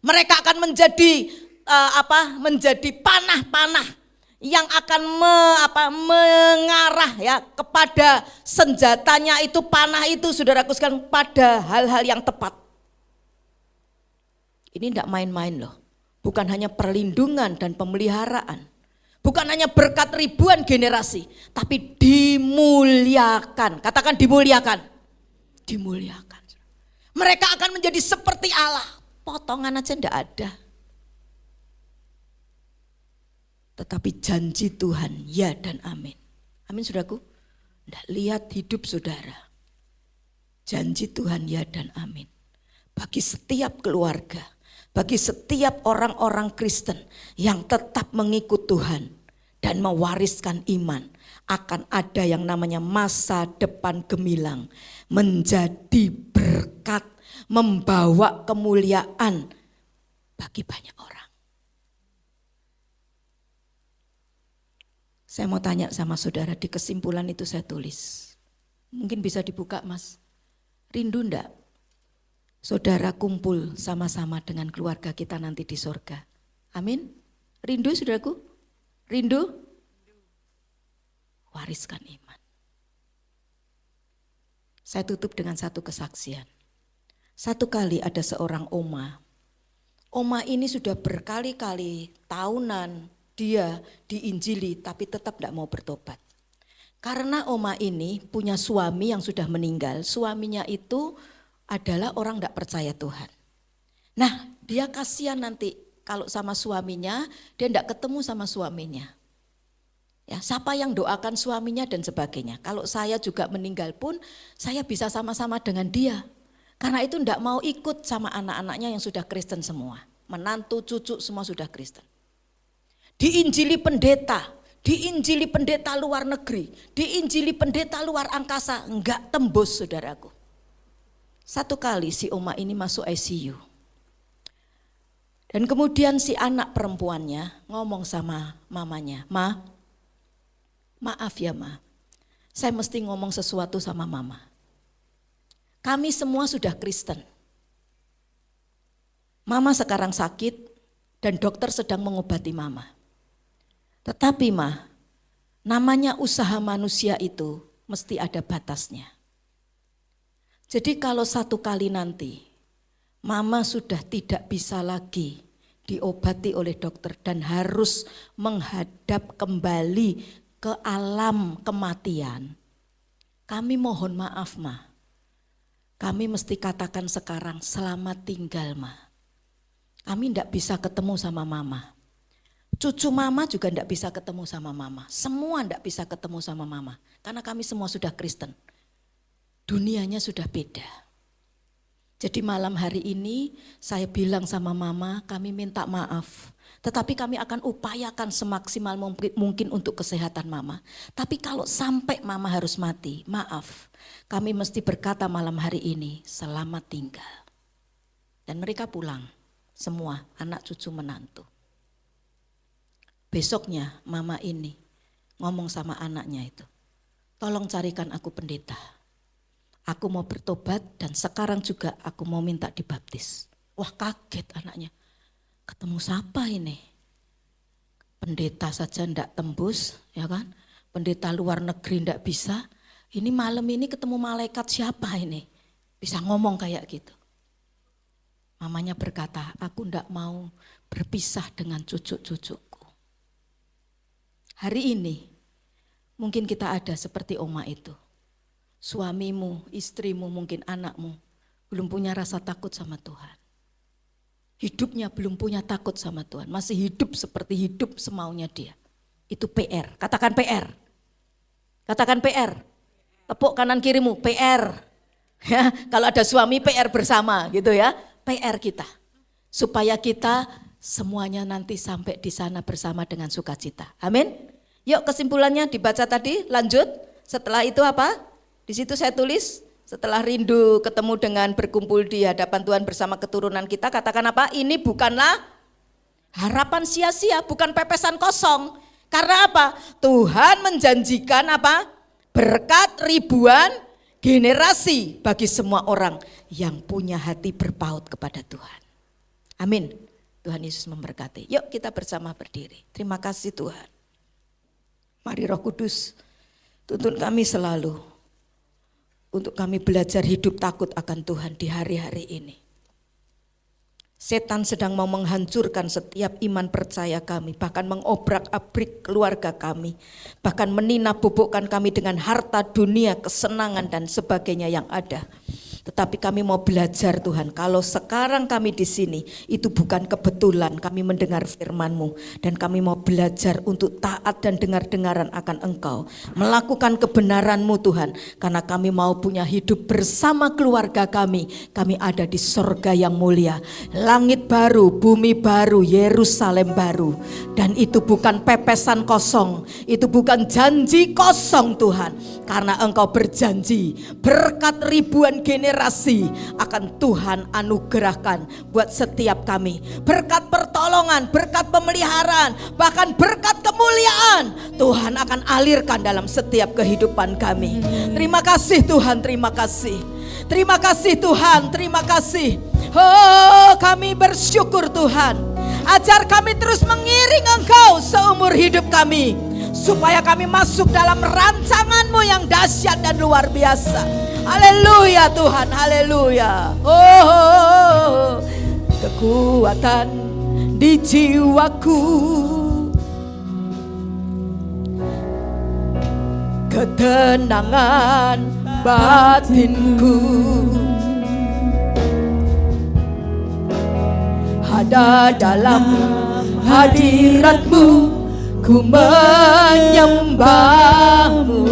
Mereka akan menjadi menjadi panah-panah yang akan mengarah ya kepada senjatanya itu, panah itu saudaraku sekalian, pada hal-hal yang tepat. Ini tidak main-main loh. Bukan hanya perlindungan dan pemeliharaan. Bukan hanya berkat ribuan generasi, tapi dimuliakan. Katakan dimuliakan. Dimuliakan. Mereka akan menjadi seperti Allah. Potongan aja enggak ada. Tetapi janji Tuhan ya dan amin. Amin saudaraku. Enggak lihat hidup saudara. Janji Tuhan ya dan amin. Bagi setiap keluarga, bagi setiap orang-orang Kristen yang tetap mengikut Tuhan dan mewariskan iman, akan ada yang namanya masa depan gemilang, menjadi berkat, membawa kemuliaan bagi banyak orang. Saya mau tanya sama saudara, di kesimpulan itu saya tulis, mungkin bisa dibuka Mas, rindu enggak saudara kumpul sama-sama dengan keluarga kita nanti di sorga? Amin. Rindu saudaraku? Rindu? Wariskan iman. Saya tutup dengan satu kesaksian. Satu kali ada seorang oma. Oma ini sudah berkali-kali tahunan dia diinjili tapi tetap tidak mau bertobat. Karena oma ini punya suami yang sudah meninggal. Suaminya itu adalah orang tidak percaya Tuhan. Nah, dia kasihan nanti kalau sama suaminya, dia tidak ketemu sama suaminya. Ya, siapa yang doakan suaminya dan sebagainya. Kalau saya juga meninggal pun, saya bisa sama-sama dengan dia. Karena itu tidak mau ikut sama anak-anaknya yang sudah Kristen semua. Menantu, cucu semua sudah Kristen. Diinjili pendeta luar negeri, diinjili pendeta luar angkasa, enggak tembus saudaraku. Satu kali si oma ini masuk ICU. Dan kemudian si anak perempuannya ngomong sama mamanya, maaf ya Ma, saya mesti ngomong sesuatu sama mama. Kami semua sudah Kristen. Mama sekarang sakit dan dokter sedang mengobati mama. Tetapi Ma, namanya usaha manusia itu mesti ada batasnya. Jadi kalau satu kali nanti mama sudah tidak bisa lagi diobati oleh dokter dan harus menghadap kembali ke alam kematian. Kami mohon maaf Ma. Kami mesti katakan sekarang selamat tinggal Ma. Kami tidak bisa ketemu sama mama. Cucu mama juga tidak bisa ketemu sama mama. Semua tidak bisa ketemu sama mama. Karena kami semua sudah Kristen. Dunianya sudah beda. Jadi malam hari ini saya bilang sama mama, kami minta maaf. Tetapi kami akan upayakan semaksimal mungkin untuk kesehatan mama. Tapi kalau sampai mama harus mati, maaf, kami mesti berkata malam hari ini, selamat tinggal. Dan mereka pulang, semua anak cucu menantu. Besoknya mama ini ngomong sama anaknya itu, tolong carikan aku pendeta. Aku mau bertobat dan sekarang juga aku mau minta dibaptis. Wah, kaget anaknya. Ketemu siapa ini? Pendeta saja ndak tembus, ya kan? Pendeta luar negeri ndak bisa. Ini malam ini ketemu malaikat siapa ini? Bisa ngomong kayak gitu. Mamanya berkata, aku ndak mau berpisah dengan cucu-cucuku. Hari ini mungkin kita ada seperti Oma itu. Suamimu, istrimu, mungkin anakmu belum punya rasa takut sama Tuhan. Hidupnya belum punya takut sama Tuhan. Masih hidup seperti hidup semaunya dia. Itu PR. Katakan PR. Katakan PR. Tepuk kanan kirimu, PR. Ya, kalau ada suami PR bersama gitu ya. PR kita. Supaya kita semuanya nanti sampai di sana bersama dengan sukacita. Amin. Yuk kesimpulannya dibaca tadi, lanjut. Setelah itu apa? Di situ saya tulis, setelah rindu ketemu dengan berkumpul di hadapan Tuhan bersama keturunan kita, katakan apa? Ini bukanlah harapan sia-sia, bukan pepesan kosong. Karena apa? Tuhan menjanjikan apa? Berkat ribuan generasi bagi semua orang yang punya hati berpaut kepada Tuhan. Amin. Tuhan Yesus memberkati. Yuk kita bersama berdiri. Terima kasih Tuhan. Mari Roh Kudus tuntun kami selalu untuk kami belajar hidup takut akan Tuhan di hari-hari ini. Setan sedang mau menghancurkan setiap iman percaya kami, bahkan mengobrak-abrik keluarga kami, bahkan menina-bobokkan kami dengan harta dunia, kesenangan dan sebagainya yang ada. Tetapi kami mau belajar Tuhan, kalau sekarang kami di sini itu bukan kebetulan kami mendengar firman-Mu dan kami mau belajar untuk taat dan dengar-dengaran akan Engkau, melakukan kebenaran-Mu Tuhan, karena kami mau punya hidup bersama keluarga kami ada di sorga yang mulia, langit baru, bumi baru, Yerusalem baru, dan itu bukan pepesan kosong, itu bukan janji kosong Tuhan, karena Engkau berjanji berkat ribuan generasi akan Tuhan anugerahkan buat setiap kami. Berkat pertolongan, berkat pemeliharaan, bahkan berkat kemuliaan Tuhan akan alirkan dalam setiap kehidupan kami. Terima kasih Tuhan, terima kasih. Terima kasih Tuhan, terima kasih. Oh, kami bersyukur Tuhan. Ajar kami terus mengiring Engkau seumur hidup kami, supaya kami masuk dalam rancangan-Mu yang dahsyat dan luar biasa. Haleluya Tuhan, haleluya. Oh, kekuatan di jiwaku, ketenangan batinku, ada dalam hadirat-Mu, ku menyembah-Mu.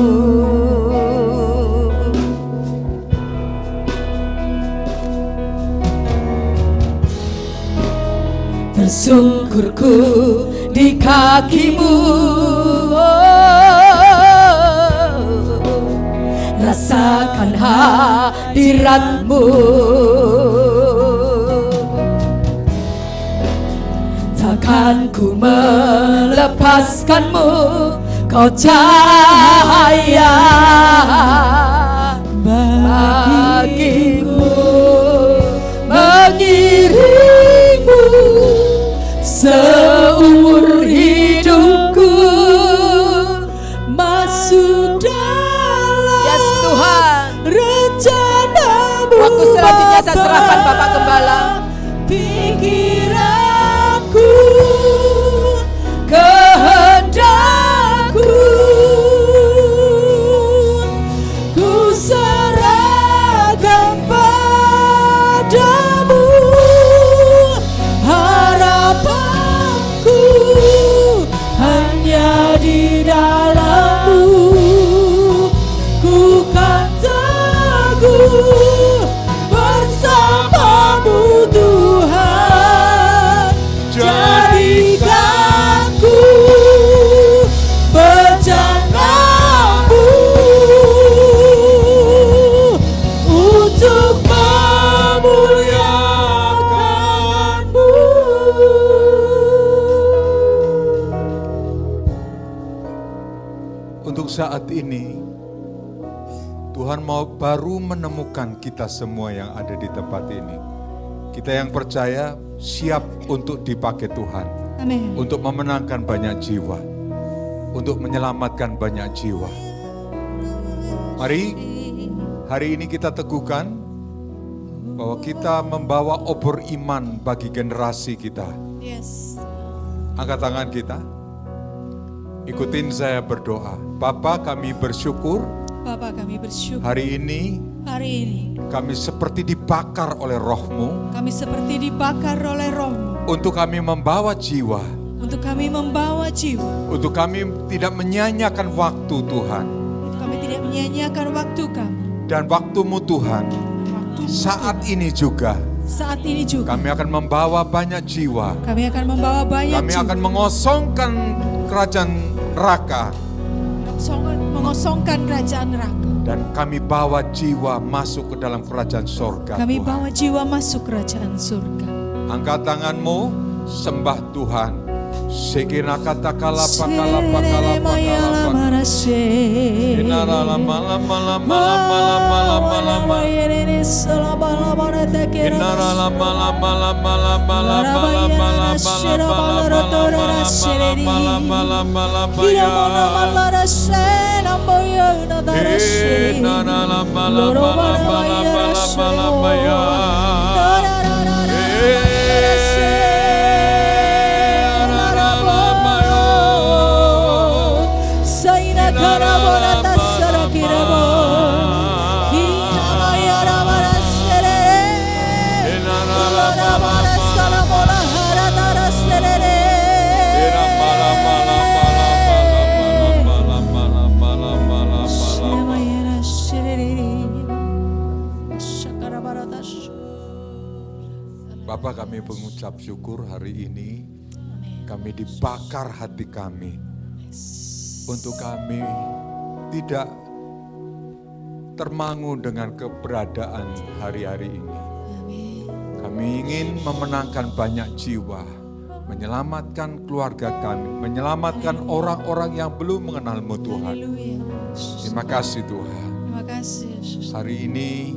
Bersyukurku di kaki-Mu, rasakan hadirat-Mu. Takkan ku melepaskan-Mu, Kau cahaya bagiku, mengiringmu seumur hidupku, masuk dalam Tuhan rencana-Mu. Waktu selanjutnya saya serahkan Bapak Gembala. Pikiranku, kehendakku, ku serahkan padamu. Harapanku hanya di dalam-Mu, ku kan teguh bersama-Mu Tuhan. untuk saat ini Tuhan mau baru menemukan kita semua yang ada di tempat ini. Kita yang percaya siap untuk dipakai Tuhan. Amin. Untuk memenangkan banyak jiwa. Untuk menyelamatkan banyak jiwa. Mari hari ini kita teguhkan bahwa kita membawa obor iman bagi generasi kita. Yes. Angkat tangan kita. Ikutin saya berdoa. Bapa, kami bersyukur Bapa, kami bersyukur hari ini hari ini kami seperti dibakar oleh Roh-Mu kami seperti dibakar oleh Roh-Mu untuk kami membawa jiwa, untuk kami membawa jiwa, untuk kami tidak menyia-nyiakan waktu Tuhan. untuk kami tidak menyia-nyiakan waktu kami. Dan waktu-Mu Tuhan, Waktu-Mu saat ini juga saat ini juga kami akan membawa banyak jiwa. kami akan membawa banyak Kami jiwa. akan mengosongkan kerajaan neraka. Mengosongkan kerajaan neraka. Dan kami bawa jiwa masuk ke dalam kerajaan surga. Kami Tuhan. bawa jiwa masuk kerajaan surga. Angkat tanganmu, sembah Tuhan. Sekira kata kalapa kalapa kalapa kalapa. Inara lama lama lama lama lama lama lama. Inara lama lama lama lama lama lama lama lama lama ya. Inara lama lama lama lama lama ya. Bapak, kami mengucap syukur hari ini kami dibakar hati kami untuk kami tidak termangu dengan keberadaan hari-hari ini. Kami ingin memenangkan banyak jiwa, menyelamatkan keluarga kami, menyelamatkan orang-orang yang belum mengenal-Mu Tuhan. Terima kasih Tuhan. Terima kasih Yesus. Hari ini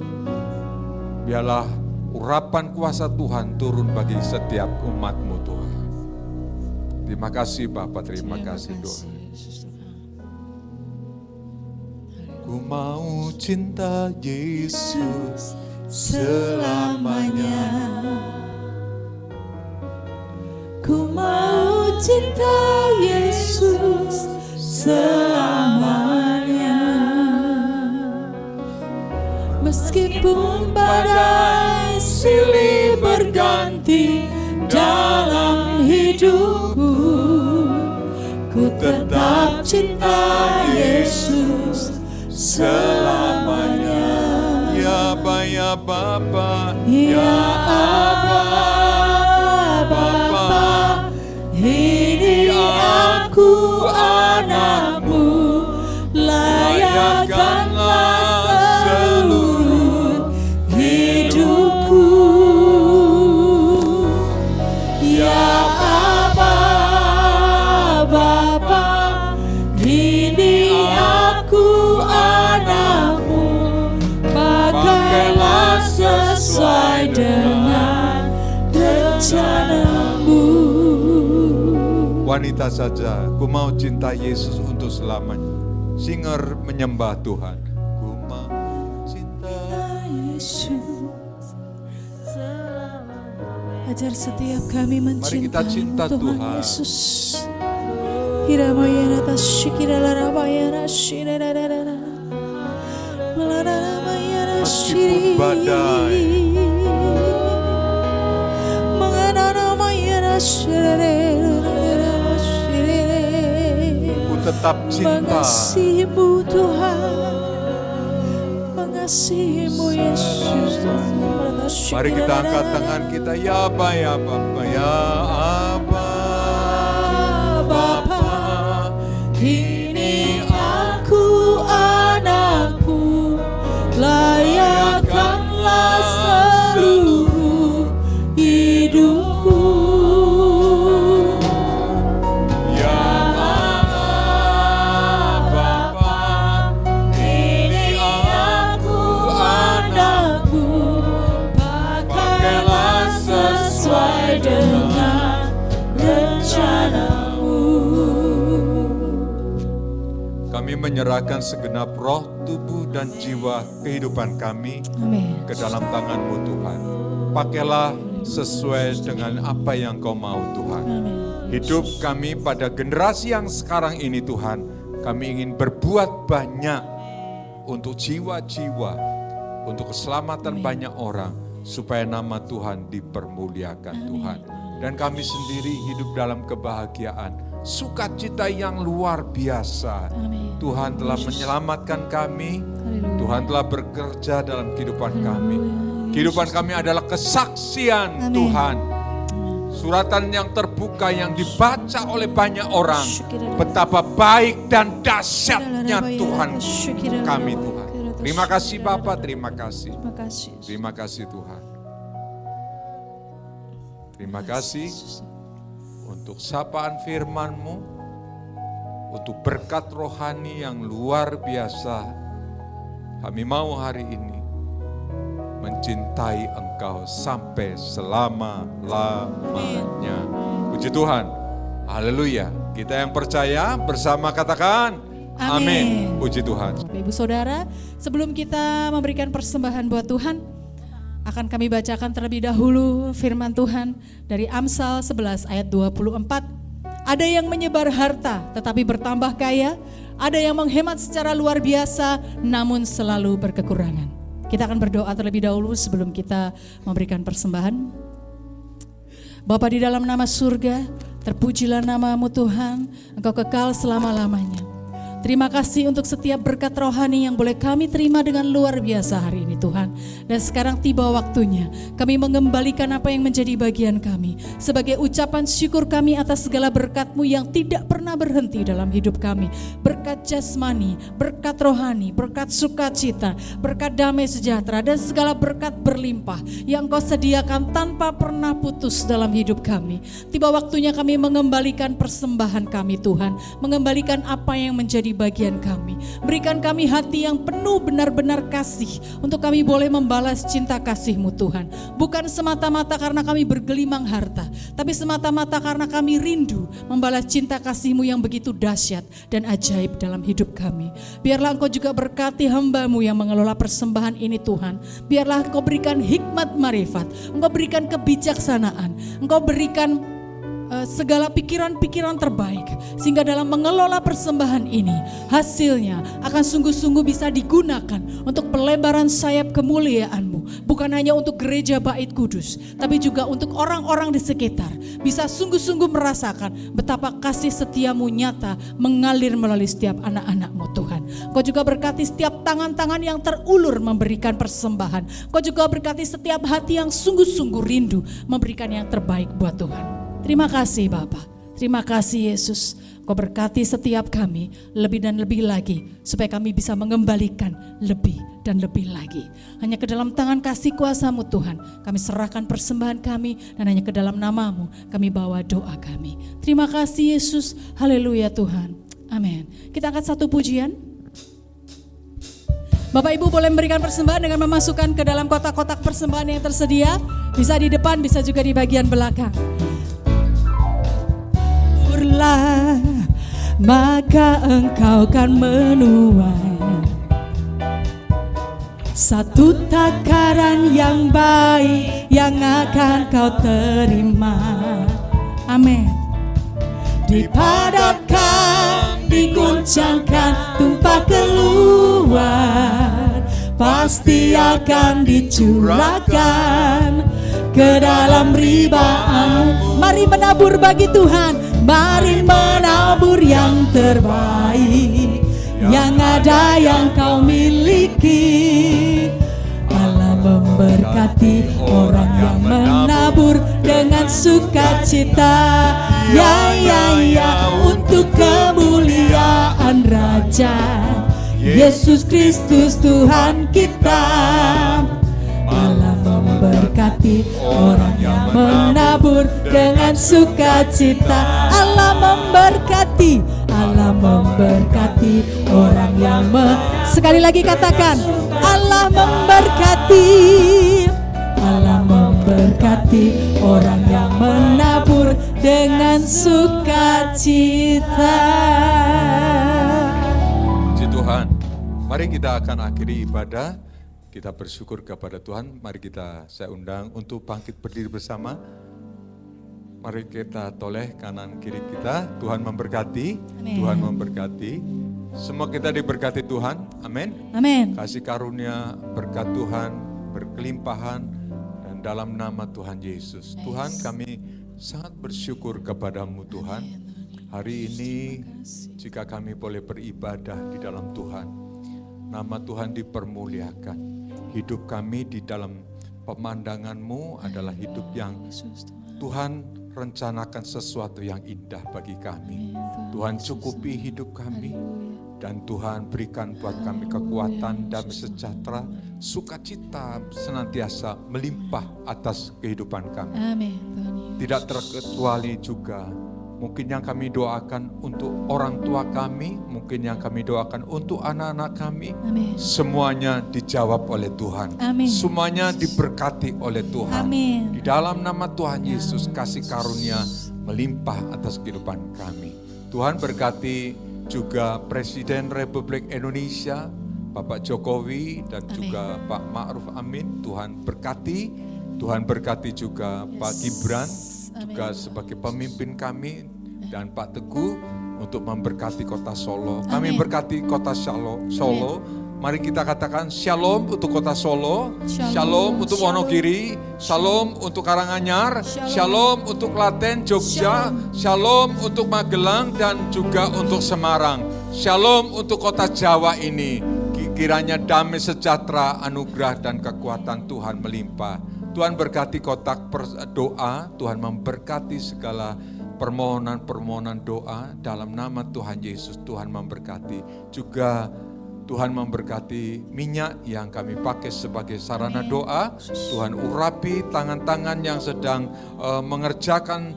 biarlah urapan kuasa Tuhan turun bagi setiap umat-Mu Tuhan. Terima kasih Bapa, terima kasih Tuhan. Ku mau cinta Yesus selamanya. Ku mau cinta Yesus selamanya. Meskipun badai silih berganti dalam hidupku, ku tetap cinta Yesus selamanya. Ya Aba, ya Bapa, Ya Aba, Bapa, ini aku anakmu, layakkanlah seluruh hidupku. Ya Aba, Bapa, ini aku anakmu, pakailah sesuai dengan rencanamu. wanita saja, ku mau cinta Yesus untuk selamanya. Singer menyembah Tuhan. Ku mau cinta Yesus, ajar setiap kami mencintai kita cinta Tuhan. Yesus. Hiramayana tashikira rabayana shirarara. Malaramayana Meskipun badai, Manganamayana shirarara. ku tetap cinta. Mengasihimu Tuhan, mengasihimu Yesus. Mari kita angkat tangan kita. Ya Aba, ya Bapa, ya Aba, Bapa, ini aku anakmu, layakkanlah seluruh hidupku. ya Aba, Kami menyerahkan segenap roh, tubuh, dan jiwa kehidupan kami Amin. ke dalam tangan-Mu Tuhan. Pakailah sesuai dengan apa yang Kau mau Tuhan. Hidup kami pada generasi yang sekarang ini Tuhan, kami ingin berbuat banyak untuk jiwa-jiwa, untuk keselamatan banyak orang, supaya nama Tuhan dipermuliakan Tuhan. Dan kami sendiri hidup dalam kebahagiaan, sukacita yang luar biasa. Tuhan telah menyelamatkan kami, Tuhan telah bekerja dalam kehidupan kami. Kehidupan kami adalah kesaksian Tuhan. Suratan yang terbuka yang dibaca oleh banyak orang, betapa baik dan dahsyatnya Tuhan kami Tuhan. Terima kasih Bapa, terima kasih. Terima kasih Tuhan. Terima kasih untuk sapaan firman-Mu, untuk berkat rohani yang luar biasa. Kami mau hari ini mencintai Engkau sampai selama-lamanya. Puji Tuhan. Haleluya. Kita yang percaya bersama katakan amin. Puji Tuhan. Ibu saudara, sebelum kita memberikan persembahan buat Tuhan, akan kami bacakan terlebih dahulu firman Tuhan dari Amsal 11 ayat 24. Ada yang menyebar harta tetapi bertambah kaya, ada yang menghemat secara luar biasa namun selalu berkekurangan. Kita akan berdoa terlebih dahulu sebelum kita memberikan persembahan. Bapa di dalam nama surga, terpujilah nama-Mu Tuhan, Engkau kekal selama-lamanya. Terima kasih untuk setiap berkat rohani yang boleh kami terima dengan luar biasa hari ini Tuhan. Dan sekarang tiba waktunya kami mengembalikan apa yang menjadi bagian kami sebagai ucapan syukur kami atas segala berkat-Mu yang tidak pernah berhenti dalam hidup kami. Berkat jasmani, berkat rohani, berkat sukacita, berkat damai sejahtera, dan segala berkat berlimpah yang Kau sediakan tanpa pernah putus dalam hidup kami. Tiba waktunya kami mengembalikan persembahan kami Tuhan, mengembalikan apa yang menjadi bagian kami. Berikan kami hati yang penuh benar-benar kasih untuk kami boleh membalas cinta kasih-Mu Tuhan. Bukan semata-mata karena kami bergelimang harta, tapi semata-mata karena kami rindu membalas cinta kasih-Mu yang begitu dahsyat dan ajaib dalam hidup kami. Biarlah Engkau juga berkati hamba-Mu yang mengelola persembahan ini Tuhan. Biarlah Engkau berikan hikmat marifat, Engkau berikan kebijaksanaan, Engkau berikan segala pikiran-pikiran terbaik, sehingga dalam mengelola persembahan ini hasilnya akan sungguh-sungguh bisa digunakan untuk pelebaran sayap kemuliaan-Mu, bukan hanya untuk gereja Bait Kudus, tapi juga untuk orang-orang di sekitar bisa sungguh-sungguh merasakan betapa kasih setia-Mu nyata mengalir melalui setiap anak-anak-Mu Tuhan. Kau juga berkati setiap tangan-tangan yang terulur memberikan persembahan. Kau juga berkati setiap hati yang sungguh-sungguh rindu memberikan yang terbaik buat Tuhan. Terima kasih Bapa, terima kasih Yesus. Kau berkati setiap kami lebih dan lebih lagi, supaya kami bisa mengembalikan lebih dan lebih lagi. Hanya ke dalam tangan kasih kuasa-Mu Tuhan, kami serahkan persembahan kami, dan hanya ke dalam nama-Mu kami bawa doa kami. Terima kasih Yesus, haleluya Tuhan, amin. Kita angkat satu pujian. Bapak Ibu boleh memberikan persembahan dengan memasukkan ke dalam kotak-kotak persembahan yang tersedia. Bisa di depan, bisa juga di bagian belakang. Maka engkau kan menuai satu takaran yang baik yang akan kau terima. Amin. Dipadatkan, diguncangkan, tumpah keluar, pasti akan dicurahkan ke dalam ribaan. Mari menabur bagi Tuhan. Mari menabur yang terbaik, yang ada yang kau miliki. Allah memberkati orang yang menabur dengan sukacita. Ya, untuk kemuliaan Raja Yesus Kristus Tuhan kita. Allah memberkati orang yang menabur dengan sukacita. Allah memberkati orang yang sekali lagi katakan, Allah memberkati orang yang menabur dengan sukacita. Mari kita akan akhiri ibadah. Kita bersyukur kepada Tuhan. Mari saya undang untuk bangkit berdiri bersama. Mari kita toleh kanan kiri kita. Tuhan memberkati. Amin. Tuhan memberkati. Semua kita diberkati Tuhan. Amin. Amin. Kasih karunia, berkat Tuhan, berkelimpahan, dan dalam nama Tuhan Yesus. Tuhan, kami sangat bersyukur kepadamu Tuhan. Hari ini jika kami boleh beribadah di dalam Tuhan, nama Tuhan dipermuliakan. Hidup kami di dalam pemandangan-Mu adalah hidup yang Tuhan rencanakan sesuatu yang indah bagi kami. Tuhan cukupi hidup kami. Dan Tuhan berikan buat kami kekuatan dan sejahtera, sukacita senantiasa melimpah atas kehidupan kami. Amin. Tidak terkecuali juga mungkin yang kami doakan untuk orang tua kami, mungkin yang kami doakan untuk anak-anak kami. Amin. Semuanya dijawab oleh Tuhan. Amin. Semuanya diberkati oleh Tuhan. Amin. Di dalam nama Tuhan Yesus, kasih karunia melimpah atas kehidupan kami. Tuhan berkati juga Presiden Republik Indonesia, Bapak Jokowi dan juga Pak Ma'ruf Amin. Tuhan berkati juga Pak Gibran, juga sebagai pemimpin kami, dan Pak Teguh untuk memberkati kota Solo. Kami berkati kota Solo. Mari kita katakan shalom untuk kota Solo, shalom untuk Wonogiri, shalom untuk Karanganyar, shalom untuk Klaten, Jogja, shalom untuk Magelang dan juga untuk Semarang. Shalom untuk kota Jawa ini. Kiranya damai sejahtera, anugerah dan kekuatan Tuhan melimpah. Tuhan berkati kotak doa, Tuhan memberkati segala permohonan-permohonan doa dalam nama Tuhan Yesus. Tuhan memberkati juga. Tuhan memberkati minyak yang kami pakai sebagai sarana doa. Tuhan urapi tangan-tangan yang sedang mengerjakan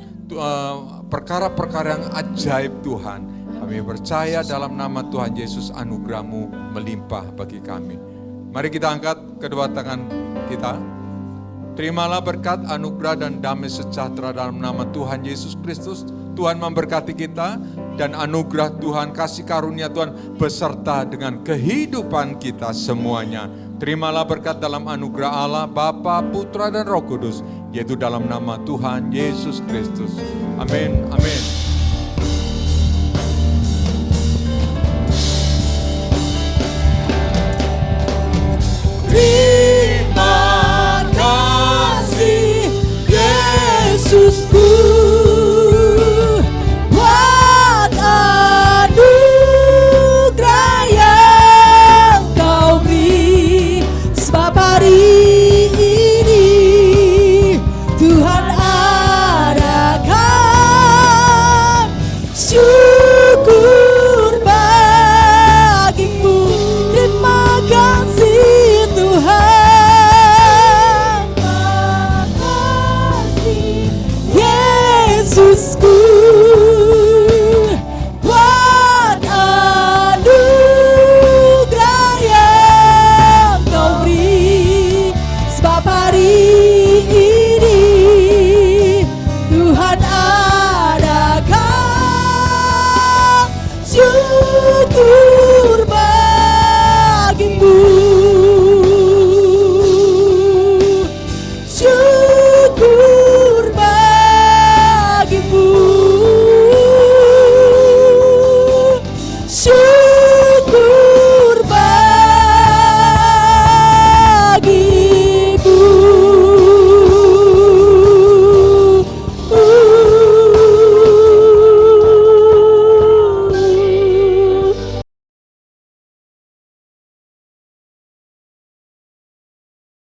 perkara-perkara yang ajaib Tuhan. Kami percaya dalam nama Tuhan Yesus anugerah-Mu melimpah bagi kami. Mari kita angkat kedua tangan kita. Terimalah berkat, anugerah dan damai sejahtera dalam nama Tuhan Yesus Kristus. Tuhan memberkati kita dan anugerah Tuhan, kasih karunia Tuhan beserta dengan kehidupan kita semuanya. Terimalah berkat dalam anugerah Allah, Bapa, Putra dan Roh Kudus, yaitu dalam nama Tuhan Yesus Kristus. Amin, amin.